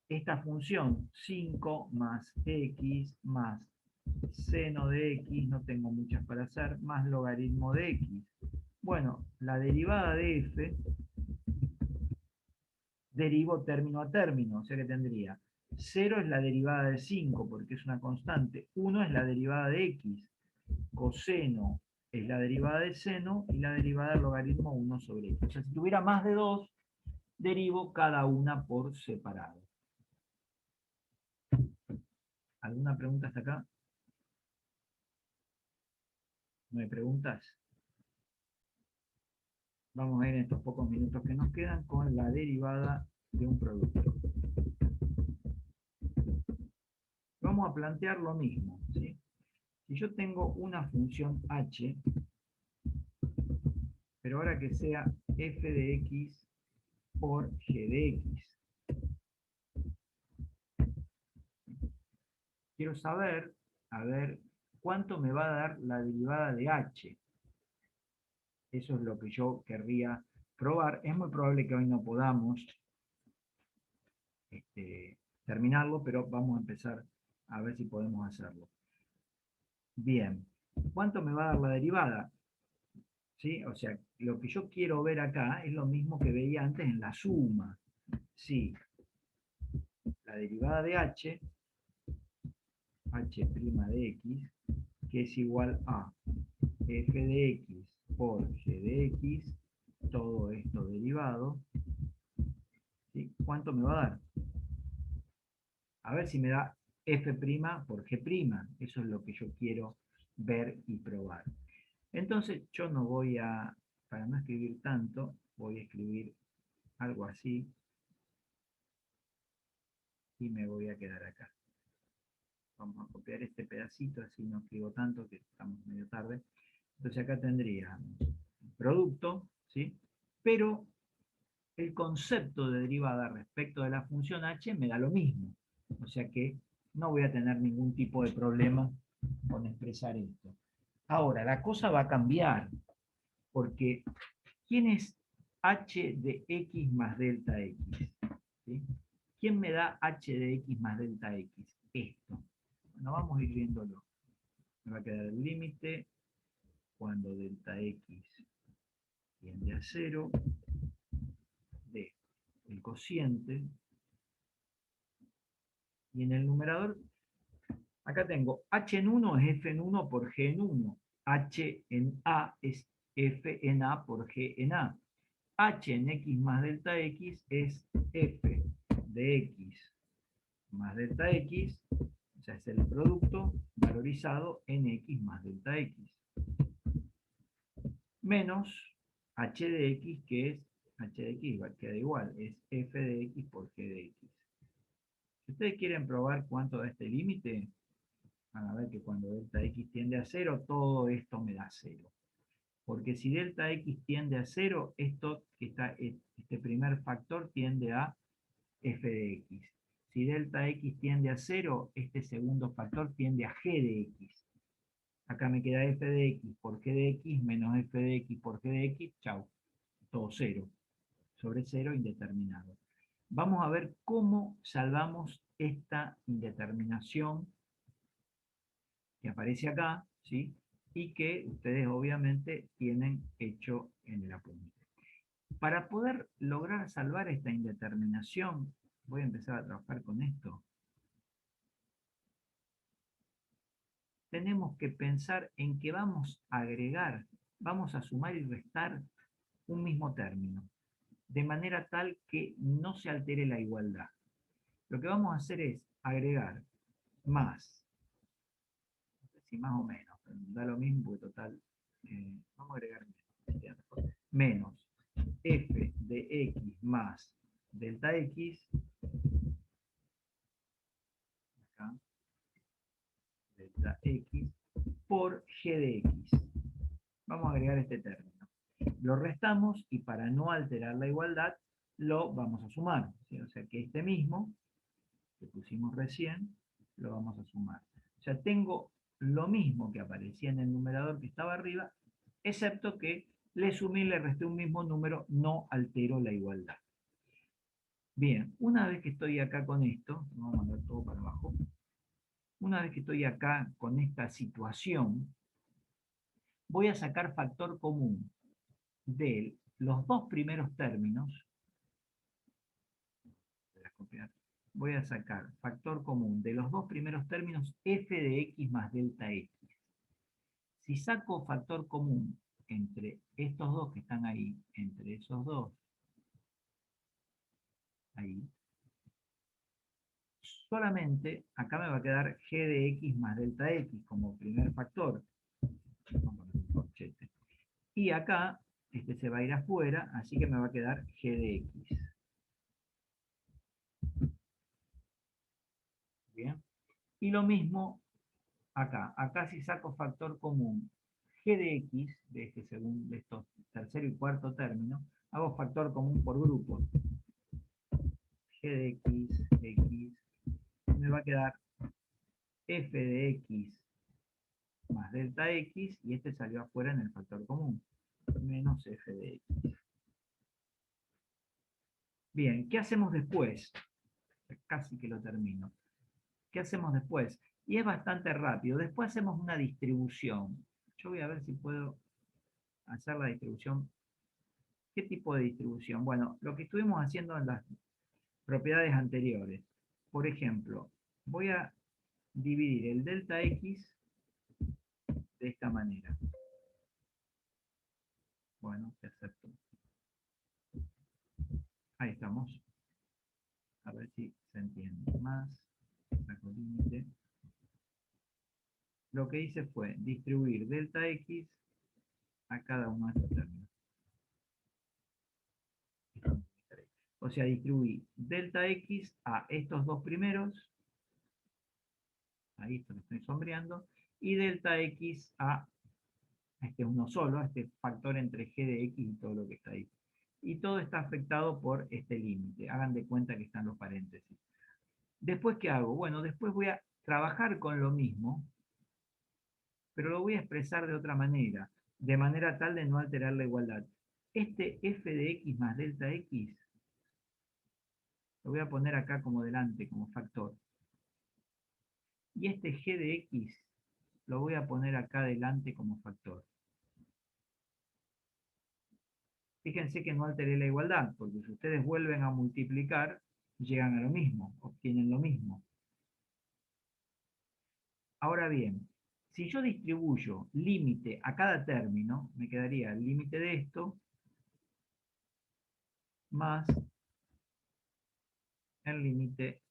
esta función 5 más x más seno de x, no tengo muchas para hacer, más logaritmo de x? Bueno, la derivada de f derivo término a término, o sea que tendría 0 es la derivada de 5 porque es una constante, 1 es la derivada de x, coseno es la derivada de seno y la derivada del logaritmo 1 sobre x. O sea, si tuviera más de 2, derivo cada una por separado. ¿Alguna pregunta hasta acá? ¿No hay preguntas? Vamos a ir en estos pocos minutos que nos quedan con la derivada de un producto. Vamos a plantear lo mismo, ¿sí? Si yo tengo una función h, pero ahora que sea f de x por g de x. Quiero saber, a ver, cuánto me va a dar la derivada de h. Eso es lo que yo querría probar. Es muy probable que hoy no podamos terminarlo, pero vamos a empezar a ver si podemos hacerlo. Bien, ¿cuánto me va a dar la derivada? ¿Sí? O sea, lo que yo quiero ver acá es lo mismo que veía antes en la suma. Sí, la derivada de h de x, que es igual a f de x por g de x, todo esto derivado, ¿sí? ¿Cuánto me va a dar? A ver si me da f' por g', eso es lo que yo quiero ver y probar. Entonces yo no voy a, para no escribir tanto, voy a escribir algo así, y me voy a quedar acá. Vamos a copiar este pedacito, así no escribo tanto, que estamos medio tarde. Entonces acá tendríamos producto, ¿sí? Pero el concepto de derivada respecto de la función h me da lo mismo. O sea que no voy a tener ningún tipo de problema con expresar esto. Ahora, la cosa va a cambiar, porque ¿quién es h de x más delta x? ¿Sí? ¿Quién me da h de x más delta x? Esto. Bueno, vamos a ir viéndolo. Me va a quedar el límite cuando delta x tiende a 0 de el cociente, y en el numerador acá tengo h en 1 es f en 1 por g en 1, h en a es f en a por g en a, h en x más delta x es f de x más delta x, o sea, es el producto valorizado en x más delta x, menos h de x, que es h de x, queda igual, es f de x por g de x. Si ustedes quieren probar cuánto da este límite, van a ver que cuando delta x tiende a 0, todo esto me da 0. Porque si delta x tiende a 0, este primer factor tiende a f de x. Si delta x tiende a 0, este segundo factor tiende a g de x. Acá me queda f de x por g de x menos f de x por g de x, chau, todo 0. Sobre 0 indeterminado. Vamos a ver cómo salvamos esta indeterminación que aparece acá, ¿sí? Y que ustedes obviamente tienen hecho en el apunte. Para poder lograr salvar esta indeterminación, voy a empezar a trabajar con esto. Tenemos que pensar en que vamos a agregar, vamos a sumar y restar un mismo término, de manera tal que no se altere la igualdad. Lo que vamos a hacer es agregar más, no sé si más o menos, pero da lo mismo porque total, vamos a agregar menos f de x más delta x, acá, delta x, por g de x. Vamos a agregar este término. Lo restamos y para no alterar la igualdad, lo vamos a sumar. ¿Sí? O sea que este mismo, que pusimos recién, lo vamos a sumar. O sea, tengo lo mismo que aparecía en el numerador que estaba arriba, excepto que le sumé y le resté un mismo número, no altero la igualdad. Bien, una vez que estoy acá con esto, vamos a mandar todo para abajo, una vez que estoy acá con esta situación, voy a sacar factor común de los dos primeros términos copiar. Voy a sacar factor común de los dos primeros términos, f de x más delta x. Si saco factor común entre estos dos que están ahí, entre esos dos, ahí, solamente acá me va a quedar g de x más delta x como primer factor. Vamos a poner un corchete. Y acá, este se va a ir afuera, así que me va a quedar g de x. Bien. Y lo mismo acá. Acá si saco factor común g de x, de este segundo, de estos tercero y cuarto término, hago factor común por grupo. G de x, me va a quedar f de x más delta x, y este salió afuera en el factor común, menos f de x. Bien, ¿qué hacemos después? Casi que lo termino. ¿Qué hacemos después? Y es bastante rápido. Después hacemos una distribución. Yo voy a ver si puedo hacer la distribución. ¿Qué tipo de distribución? Bueno, lo que estuvimos haciendo en las propiedades anteriores. Por ejemplo, voy a dividir el delta x de esta manera. Bueno, te acepto. Ahí estamos. A ver si se entiende más. Saco límite. Lo que hice fue distribuir delta x a cada uno de estos términos. O sea, distribuí delta x a estos dos primeros, ahí esto lo estoy sombreando, y delta x a este uno solo, a este factor entre g de x y todo lo que está ahí. Y todo está afectado por este límite. Hagan de cuenta que están los paréntesis. Después, ¿qué hago? Bueno, después voy a trabajar con lo mismo, pero lo voy a expresar de otra manera, de manera tal de no alterar la igualdad. Este f de x más delta x, lo voy a poner acá como delante, como factor. Y este g de x lo voy a poner acá delante como factor. Fíjense que no alteré la igualdad, porque si ustedes vuelven a multiplicar, llegan a lo mismo, obtienen lo mismo. Ahora bien, si yo distribuyo límite a cada término, me quedaría el límite de esto más el límite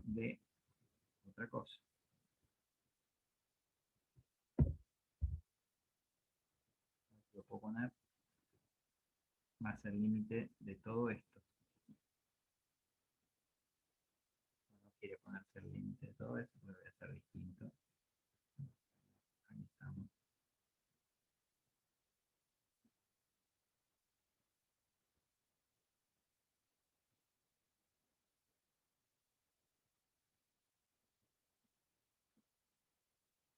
de otra cosa. Lo puedo poner más el límite de todo esto. No quiere ponerse el límite de todo esto, pero voy a hacer distinto. Ahí estamos.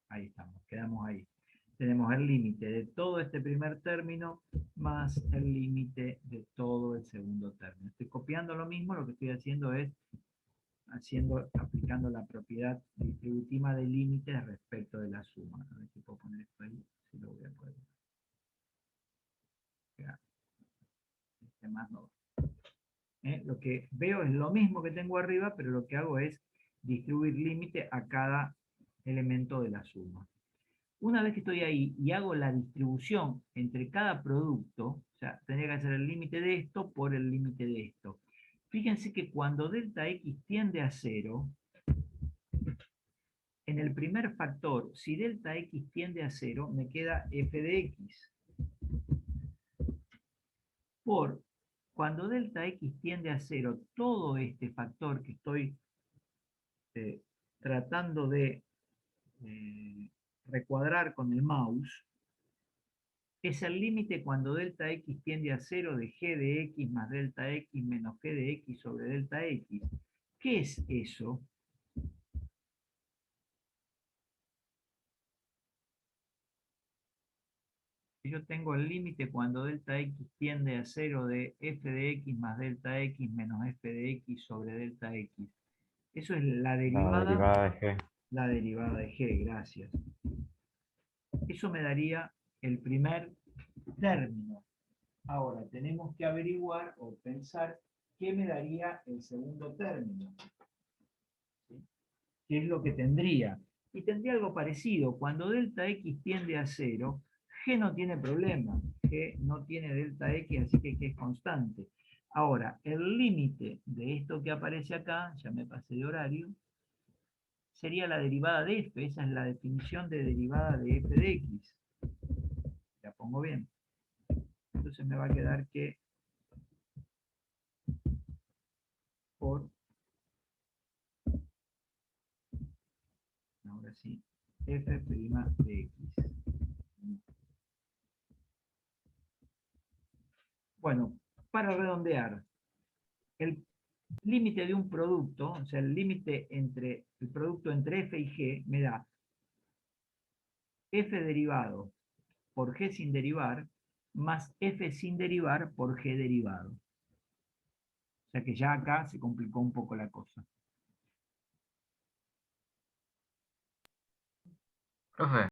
Ahí estamos, quedamos ahí. Tenemos el límite de todo este primer término más el límite de todo el segundo término. Estoy copiando lo mismo, lo que estoy haciendo es aplicando la propiedad distributiva de límites respecto de la suma. A ver si puedo poner esto ahí, si lo voy a poder pegar. Este más no. Lo que veo es lo mismo que tengo arriba, pero lo que hago es distribuir límite a cada elemento de la suma. Una vez que estoy ahí y hago la distribución entre cada producto, o sea, tendría que hacer el límite de esto por el límite de esto. Fíjense que cuando delta x tiende a 0, en el primer factor, si delta x tiende a 0, me queda f de x. Por cuando delta x tiende a 0, todo este factor que estoy tratando de recuadrar con el mouse, es el límite cuando delta x tiende a 0 de g de x más delta x menos g de x sobre delta x. ¿Qué es eso? Yo tengo el límite cuando delta x tiende a 0 de f de x más delta x menos f de x sobre delta x. Eso es la derivada de G. La derivada de g, gracias. Eso me daría el primer término. Ahora, tenemos que averiguar o pensar ¿qué me daría el segundo término? ¿Sí? ¿Qué es lo que tendría? Y tendría algo parecido. Cuando delta x tiende a 0, g no tiene problema. G no tiene delta x, así que es constante. Ahora, el límite de esto que aparece acá, ya me pasé de horario, sería la derivada de f. Esa es la definición de derivada de f de x. La pongo bien. Entonces me va a quedar que por, ahora sí, f' de x. Bueno, para redondear, el límite de un producto, o sea, el límite entre el producto entre f y g, me da f derivado por g sin derivar, más f sin derivar por g derivado. O sea que ya acá se complicó un poco la cosa. Profe,